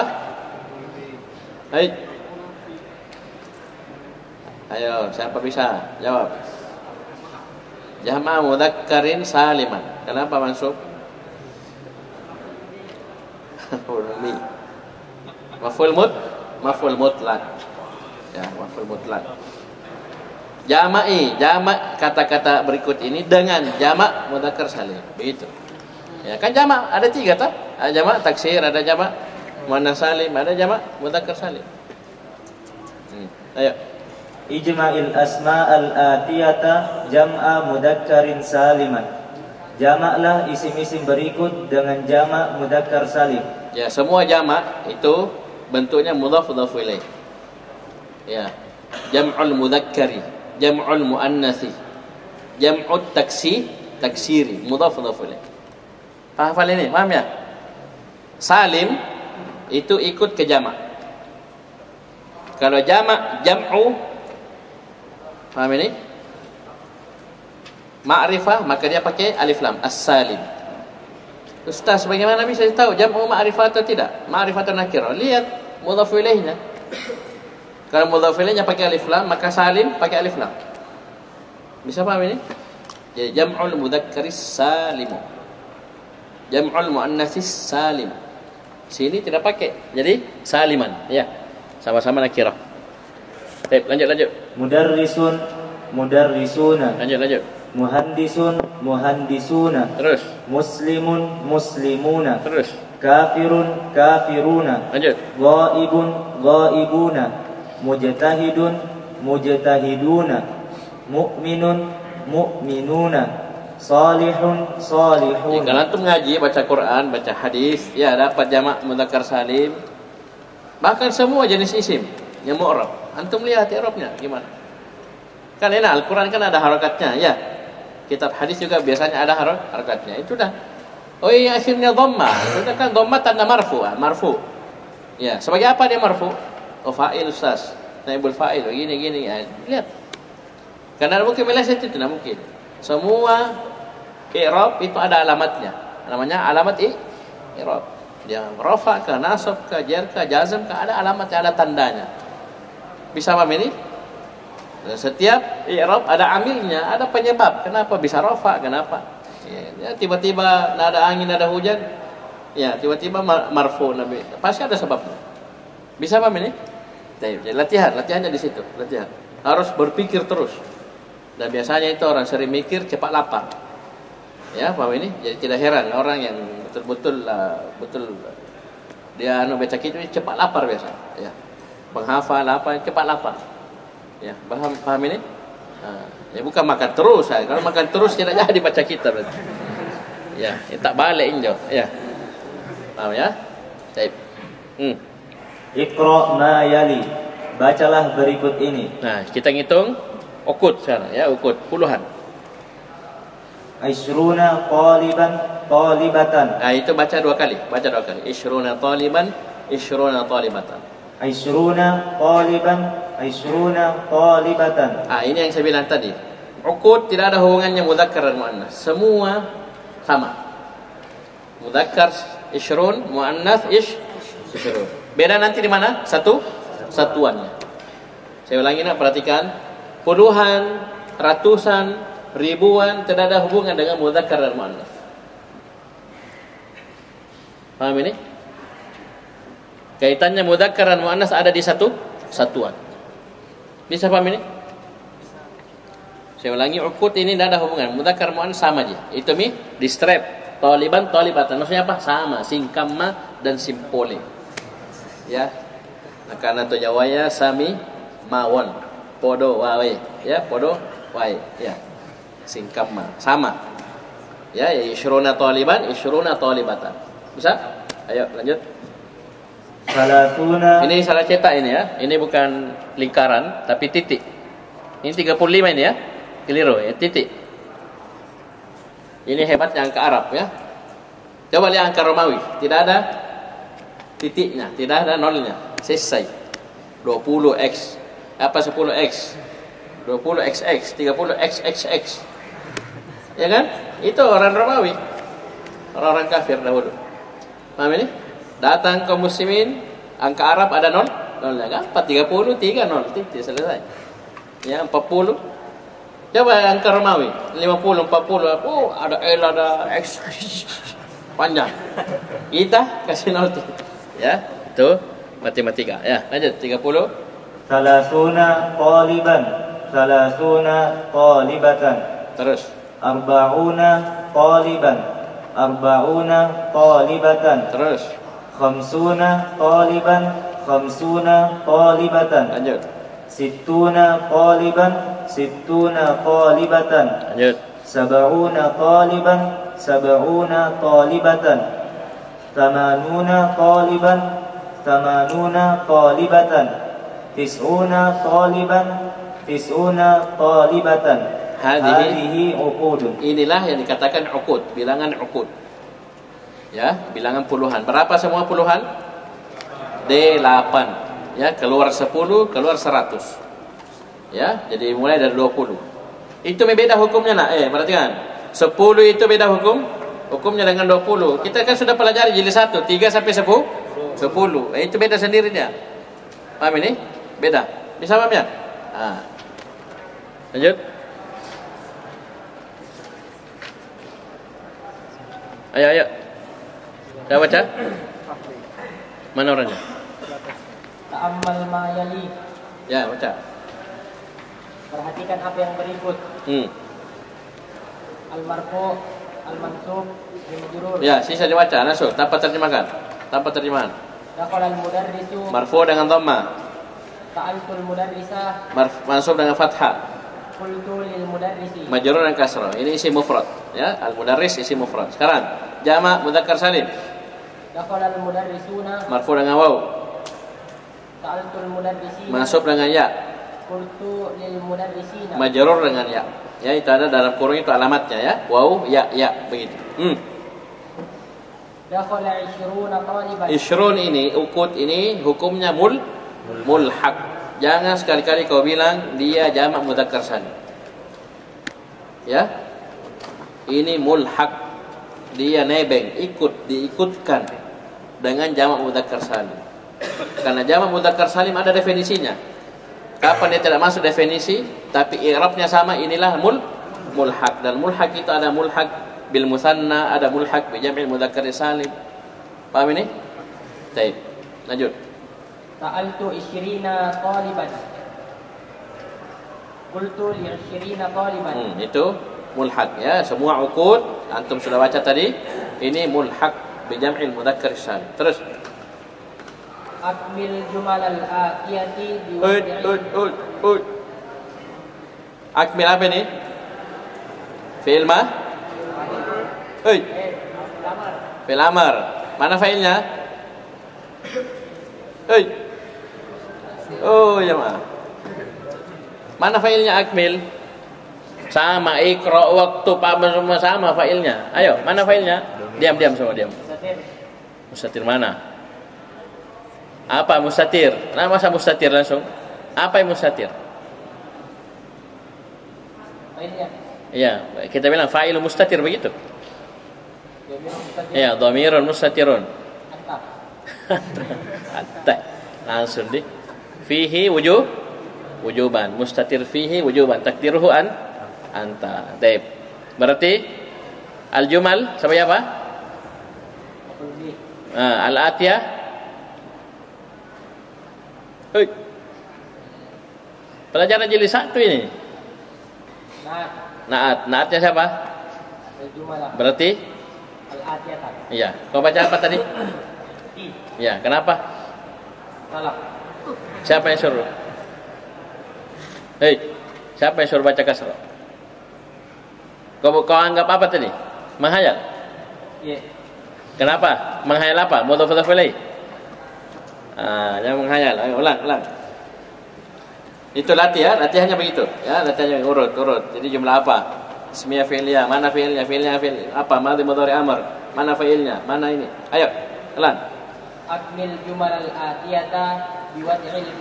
Ayo, siapa bisa jawab? Jam'a mudzakkarin saliman. Kenapa masuk? Maf'ul mutlaq. Ya, maf'ul mutlaq. Jamak kata-kata berikut ini dengan jamak mudzakkar salim. Begitu. Ya, kan jamak ada 3 toh? Ada jamak taksir, ada jamak muannats salim, ada jamak mudzakkar salim. Ayo. Ijma'il asma'al atiyata jam'a mudzakkarin saliman. Jamaklah isim-isim berikut dengan jamak mudzakkar salim. Ya, semua jamak itu bentuknya mudhaf ilaih. Ya. Jam'ul mudzakkari, jam'ul muannatsi, jam'ut taksiri, mudhaf ilaih. Hafal ini, paham ya? Salim itu ikut ke jamak. Kalau jamak jam'u, paham ini? Ma'rifah, maka dia pakai alif lam, as-salim. Ustaz, bagaimana bisa tahu jam'u ma'rifah atau tidak? Ma'rifah atau nakirah? Lihat mudhaf ilaihnya. Kalau mudhaf ilaihnya pakai alif lam, maka salim pakai alif lam. Bisa paham ini? Jadi jam'ul mudzakkaris salimu, jam'ul muannatsis salim. Sini tidak pakai. Jadi saliman. Ya. Sama-sama nakirah. Baik, lanjut. Mudarrisuna. Lanjut. Muhandisuna. Terus. Muslimuna. Terus. Kafiruna. Lanjut. Ghaibuna. Mujtahiduna. Mu'minuna. salihun, Ya, salihun. kalau antum ngaji, baca Quran, baca hadis, ya dapat jamak mudzakkar salim. Bahkan semua jenis isim yang mu'rab. Antum lihat i'rabnya gimana? Kan enak, Al-Quran kan ada harakatnya, ya. Kitab hadis juga biasanya ada harakatnya. Itu dah. Oh iya, akhirnya dhamma. Itu kan dhamma tanda marfu, marfu. Ya, sebagai apa dia marfu? Oh, fa'il ustaz. Naibul fa'il, gini ya. Lihat. Karena mungkin meleset itu tidak mungkin. Semua i'rab itu ada alamatnya. Namanya alamat i'rab. Dia rafa ke, nasab ke, jar ke, jazm ke, ada alamatnya, ada tandanya. Bisa paham ini? Dan setiap i'rab ada amilnya, ada penyebab. Kenapa bisa rafa? Kenapa? Ya, tiba-tiba ada angin, ada hujan. Ya, tiba-tiba marfu nabi. Pasti ada sebabnya. Bisa paham ini? Jadi latihannya di situ, latihan. Harus berpikir terus. Dan biasanya itu orang sering mikir cepat lapar. Ya, paham ini? Jadi tidak heran orang yang betul dia baca kitab cepat lapar biasa. Ya. Penghafal apa cepat lapar. Ya, paham ini? Ya bukan makan terus. Kalau makan terus tidak jadi baca kitab. Ya, tak balik injo. Ya. Paham ya? Baik. Iqra ma yali. Bacalah berikut ini. Nah, kita ngitung ukut sekarang ya, ukut puluhan. Ishruna taliban, talibatan. Nah, itu baca dua kali. Ishruna taliban, ishruna talibatan. Ishruna taliban, ishruna talibatan. Ah, ini yang saya bilang tadi. Ukut tidak ada hubungannya mudzakkar dan muannas. Semua sama. Mudzakkar ishrun, muannas ishrun. Beda nanti di mana? Satuannya. Saya ulangi nak, perhatikan. Puluhan, ratusan, ribuan tidak ada hubungan dengan mudzakkar dan muannas. Paham ini? Kaitannya mudzakkar dan muannas ada di satuan. Bisa paham ini? Saya ulangi, ukut ini tidak ada hubungan. Mudzakkar muannas sama aja. Itu di strap. Taliban, talibatan. Maksudnya apa? Sama. Singkamma dan simpole. Ya. Karena tu jawanya sami mawon. Podo wae. Ya, podo wae. Ya. Singkamma. Sama. Ya, ishruna taliban, ishruna talibatan. Bisa? Ayo lanjut. Salatuna. Ini salah cetak ini ya. Ini bukan lingkaran tapi titik. Ini 35 ini ya. Keliru ya, titik. Ini hebatnya angka Arab ya. Coba lihat angka Romawi, tidak ada titiknya, tidak ada nolnya. Selesai. 20x. Apa 10x? 20xx, 30xxx. Ya kan? Itu orang Romawi. Orang-orang kafir dahulu. Paham ini? Datang kaum muslimin, angka Arab ada nolnya kan? 33 nol, titik selesai. Ya, 40. Coba angka Romawi, 50, 40. Oh, ada L, ada X. Panjang. Kita kasih nol tuh. Ya, itu matematika. Ya, lanjut 30. Salasuna taliban, salasuna talibatan. Terus. Arba'una taliban, arba'una talibatan. Terus. Khamsuna taliban, khamsuna talibatan. Lanjut. Sittuna taliban, sittuna talibatan. Lanjut. Sab'una taliban, sab'una talibatan. Thamanuna taliban, thamanuna talibatan. Tis'una taliban, tis'una talibatan. Hadhihi uqudun. Inilah yang dikatakan uqud, bilangan uqud. Ya, bilangan puluhan. Berapa semua puluhan? D8. Ya, keluar 10, keluar 100. Ya, jadi mulai dari 20. Itu beda hukumnya nak. Perhatikan. 10 itu beda hukumnya dengan 20. Kita kan sudah pelajari jilid 1, 3 sampai 10. Itu beda sendiri dia. Paham ini? Beda. Bisa paham ya? Lanjut. Ayo. Dah baca? Mana orangnya? Ta'ammal ma yali. Ya, baca. Perhatikan apa yang berikut. Al-marfu, al-mansub, al-majrur. Ya, sisa dibaca langsung tanpa terjemahkan. Tanpa terjemahan. Dakhala al-mudarrisu. Marfu dengan dhamma. Ta'altul mudarrisah. Mansub dengan fathah. Qultu lil mudarrisi. Majrur dan kasrah. Ini isim mufrad, ya. Al-mudarris isim mufrad. Sekarang jamak mudzakkar salim. Dakhala al mudarrisuna. Marfu dengan waw. Sa'altul mudarrisina. Mansub dengan ya. Qultu lil mudarrisina. Majrur dengan ya. Ya, itu ada dalam kurung itu alamatnya ya. Waw, ya, begitu. Dakhala 20 taliban. Ishrun ini, ukut ini hukumnya mulhaq. Jangan sekali-kali kau bilang dia jamak mudzakkar salim. Ya. Ini mulhaq. Dia nebeng, diikutkan dengan jamak mudzakkar salim. Karena jamak mudzakkar salim ada definisinya. Kapan dia tidak masuk definisi, tapi i'rabnya sama, inilah mulhaq. Dan mulhaq itu ada mulhaq bil musanna, ada mulhaq bi jam'il mudzakkar salim. Paham ini? Baik. Lanjut. Sa'altu 20 taliban. Qultu li 20 taliban. Itu mulhaq ya. Semua uqud antum sudah baca tadi. Ini mulhaq bi jam'il mudzakkar salim. Terus. Akmil jumal al-atiyati Ud. Akmil apa ini? Fi'il ma? Fi'il amar. Mana fa'ilnya? Oh, jemaah. Mana fa'ilnya akmil? Sama, iqra waktu semua sama fa'ilnya. Ayo, mana fa'ilnya? Diam semua, diam. Mustatir mana? Apa mustatir? Nah, masa mustatir langsung? Apa yang mustatir? Fa'ilnya. Iya, kita bilang fa'ilu mustatir begitu. Iya, dhamirun mustatirun. Anta. Langsung di fihi wujuban, mustatir fihi wujuban, takdiruhu anta. Baik. Berarti al-jumal sebagai apa? Al-atiyah. Pelajaran jilid 1 ini. Naatnya siapa? Berarti al-atiyah. iya. Kau baca apa tadi? Iya, kenapa? Salah. Siapa yang suruh? Siapa yang suruh baca kasrah? Kau anggap apa tadi? Menghayal? Iya. Kenapa? Menghayal apa? Mudhaf ilaih. Jangan menghayal. Ayo, ulang. Itu latihannya begitu. Ya, latihannya urut. Jadi jumlah apa? Ismiyah, fi'liyah, mana fi'ilnya? Fi'il apa? Madhi, mudhari, amr. Mana fi'ilnya? Mana ini? Ayo, ulang. Akmil jumal al-atiyata biwad'il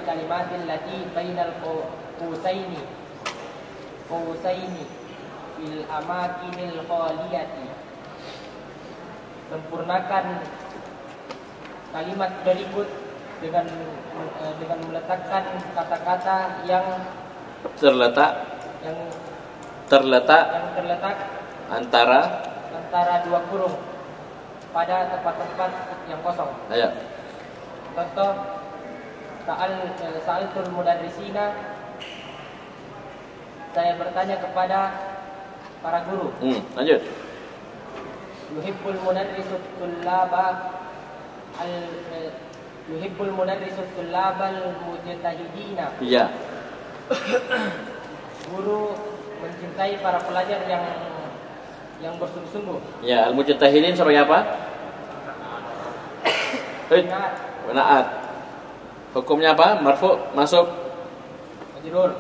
kalimatil lati bainal qausaini fil amakinil khaliyati. Sempurnakan kalimat berikut dengan meletakkan kata-kata yang terletak antara dua kurung pada tempat-tempat yang kosong. Ayo. Contoh, sa'altul mudarrisina, saya bertanya kepada para guru. Lanjut. Yuhibbul mudarrisu tullabal mujtahidina. Iya. Guru mencintai para pelajar yang bersungguh-sungguh. Ya, al-mujtahidin sebagai apa? Naat. Hukumnya apa? Marfu, masuk. Majrur.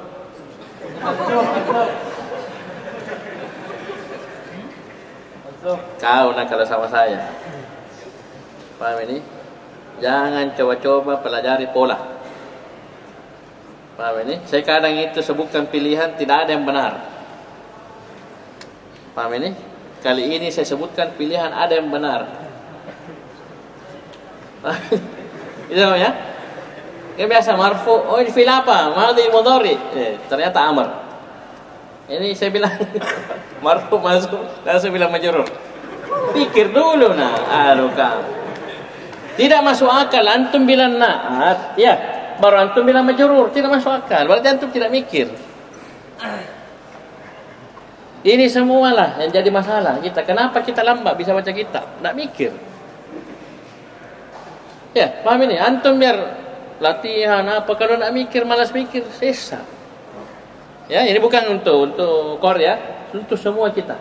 Masuk. Kau nak kalau sama saya. Paham ini? Jangan coba-coba pelajari pola. Paham ini? Saya kadang itu sebutkan pilihan, tidak ada yang benar. Paham ini? Kali ini saya sebutkan pilihan, ada yang benar. Itu ya? Ini biasa marfu. Oh, ini fil apa? Madhi, mudhari. Ternyata amr. Ini saya bilang marfu masuk, langsung bilang majrur. Pikir dulu nah. Aduh kamu. Tidak masuk akal antum bilang naat, ya. Baru antum bilang majrur, tidak masuk akal. Berarti antum tidak mikir. Ini semualah yang jadi masalah kita. Kenapa kita lambat bisa baca kitab? Tidak mikir. Ya, paham ini? Antum biar latihan apa, kalau nak mikir malas mikir sesat. Ya, ini bukan untuk Korea, untuk semua kita.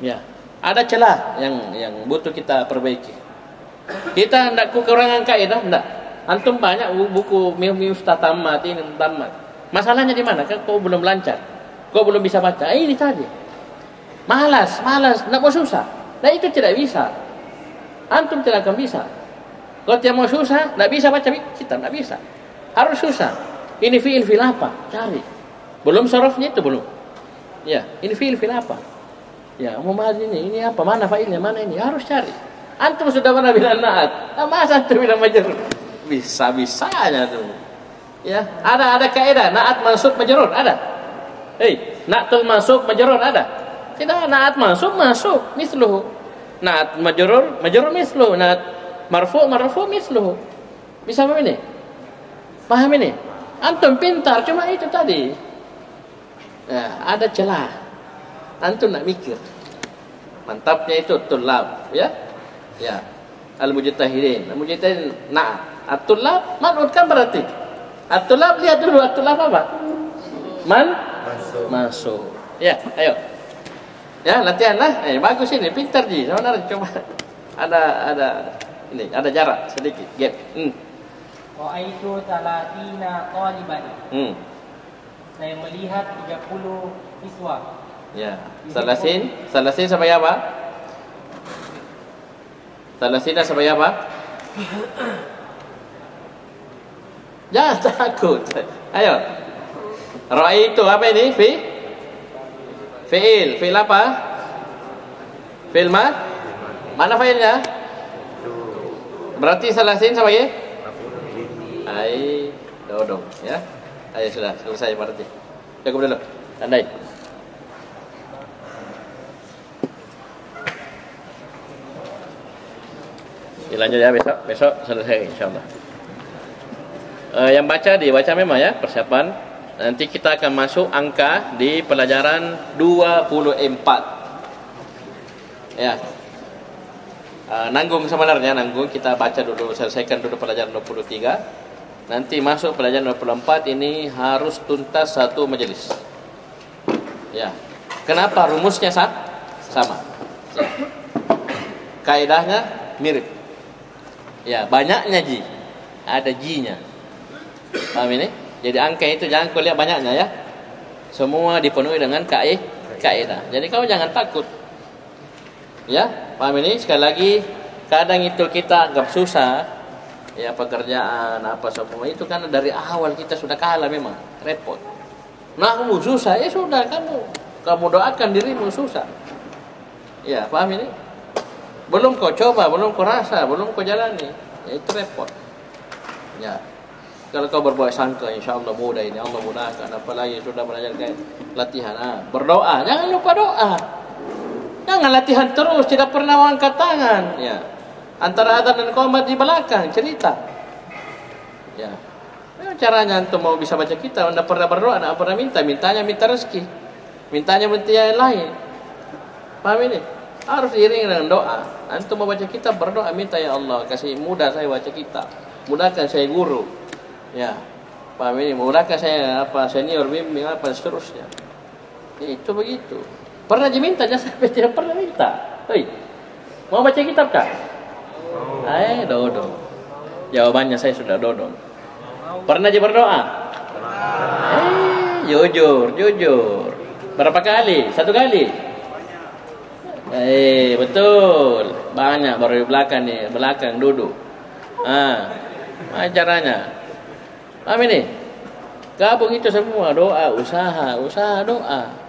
Ya, ada celah yang butuh kita perbaiki. Kita hendak kekurangan kaidah, hendak. Antum banyak buku Miftah Tamat ini tamat. Masalahnya di mana? Kan kau belum lancar. Kau belum bisa baca. Ini tadi. Malas, nak mau susah. Nah itu tidak bisa. Antum tidak akan bisa. Kalau tidak mau susah, tidak bisa baca kitab, tidak bisa. Harus susah. Ini fi'il fil apa? Cari. Belum sorofnya itu belum. Ya, ini fi'il fil apa? Ya, mau bahas ini apa? Mana fa'ilnya? Mana ini? Harus cari. Antum sudah pernah bilang na'at. Masa antum bilang majrur? Bisa-bisanya tuh. Ya, ada kaidah na'at mansub majrur, ada. Na'tul mansub majrur ada. Tidak, na'at mansub misluhu. Na'at majrur misluhu. Na'at marfu misluhu. Bisa paham ini? Paham ini? Antum pintar, cuma itu tadi. Ya, ada celah. Antum nak mikir. Mantapnya itu tulab, ya. Ya. Al-mujtahidin. Na'at. At-tulab man'ut kan berarti. At-tulab lihat dulu at-tulab apa? Masuk. Ya, ayo. Ya, latihan lah. Bagus ini, pintar ji. Sebenarnya coba ada ini, ada jarak sedikit, gap. Wa'aitu talatina qaliban. Saya melihat 30 siswa. Ya. Salasin sampai apa? Salasina sampai apa? Jangan takut. Ayo. Ra'aitu apa ini? Fi'il apa? Fi'il mana fa'ilnya? Berarti salasin sama ya? Dodong ya. Ayo sudah selesai berarti. Cukup dulu. Tandai. Lanjut ya besok selesai insyaallah. Yang dibaca memang ya persiapan. Nanti kita akan masuk angka di pelajaran 24. Ya. Nanggung sebenarnya kita baca dulu, selesaikan dulu pelajaran 23. Nanti masuk pelajaran 24 ini harus tuntas satu majelis. Ya. Kenapa rumusnya sama? Ya. Kaidahnya mirip. Ya, banyaknya ji. Ada ji-nya. Paham ini? Jadi angka itu jangan kau lihat banyaknya ya. Semua dipenuhi dengan kaidah. Jadi kau jangan takut. Ya, paham ini? Sekali lagi, kadang itu kita anggap susah. Ya, pekerjaan apa semua itu kan dari awal kita sudah kalah memang, repot. Kamu susah, ya sudah kamu doakan dirimu susah. Ya, paham ini? Belum kau coba, belum kau rasa, belum kau jalani, ya itu repot. Ya, kalau kau berbuat sangka, insya Allah mudah ini, Allah mudahkan. Apalagi sudah belajar kayak latihan, berdoa, jangan lupa doa. Jangan latihan terus, tidak pernah angkat tangan. Ya, antara adzan dan qomat di belakang cerita. Ya, caranya untuk mau bisa baca kitab, anda pernah berdoa, anda pernah mintanya rezeki, mintanya yang lain. Paham ini? Harus diiringi dengan doa. Antum mau baca kitab berdoa, minta ya Allah kasih mudah saya baca kitab, mudahkan saya guru. Ya, paham ini? Mudahkan saya senior bimbing seterusnya. Ya, itu begitu. Pernah diminta jangan sampai tidak pernah minta. Mau baca kitab kah? Dodong. Jawabannya saya sudah dodong. Pernah aja berdoa? Jujur. Berapa kali? 1 kali? Betul. Banyak baru di belakang duduk. Caranya. Paham ini? Gabung itu semua doa, usaha doa.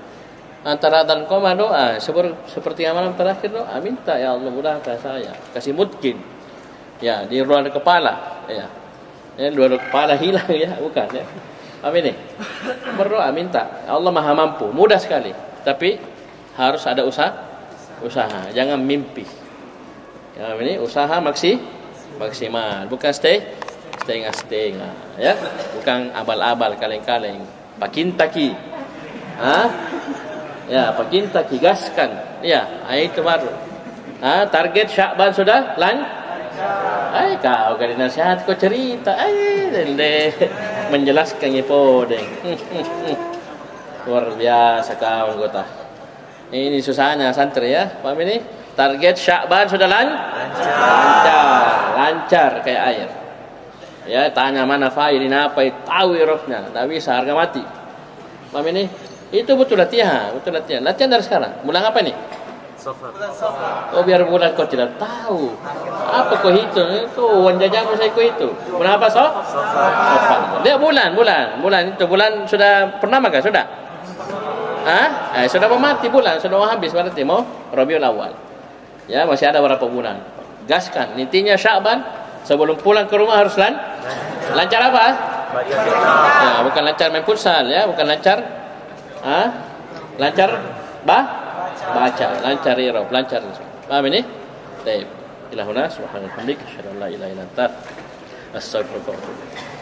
Antara dan koma doa, seperti amalan terakhir doa, minta ya Allah mudahkan saya, kasih mungkin. Ya, di luar kepala, ya. Luar kepala hilang ya, bukan ya. Paham ini? Berdoa minta, Allah Maha mampu, mudah sekali. Tapi harus ada usaha, jangan mimpi. Ya, ini usaha maksimal, bukan setengah, ya. Bukan abal-abal kaleng-kaleng, pakintaki. Ya, pakintaki gaskan. Ya, itu baru. Target Sya'ban sudah kau kali nasihat kau cerita dende menjelaskan ipo deng. Luar biasa kau anggota. Ini susahnya santri ya. Paham ini? Target Sya'ban sudah lancar kayak air. Ya, tanya mana fa'il ini apa, tahu irofnya, enggak bisa harga mati. Paham ini? Itu betul latihan. Latihan dari sekarang. Bulan apa nih? Oh, biar bulan kau tidak tahu. Apa kau hitung? Itu uang jajanmu saya kau itu. Bulan apa Safar. Dia bulan itu bulan sudah pernah kah? Sudah? Sudah mau mati bulan, sudah mau habis berarti mau Rabiul Awal. Ya, masih ada berapa bulan. Gaskan. Intinya Sya'ban sebelum pulang ke rumah harus lancar apa? Ya, bukan lancar main futsal ya, bukan lancar lancar baca, lancar i'rab, lancar. Paham ini? Baik. Ilahuna subhanallahi wa bihamdihi asyhadu an la ilaha illa anta astaghfiruka wa atubu ilaik.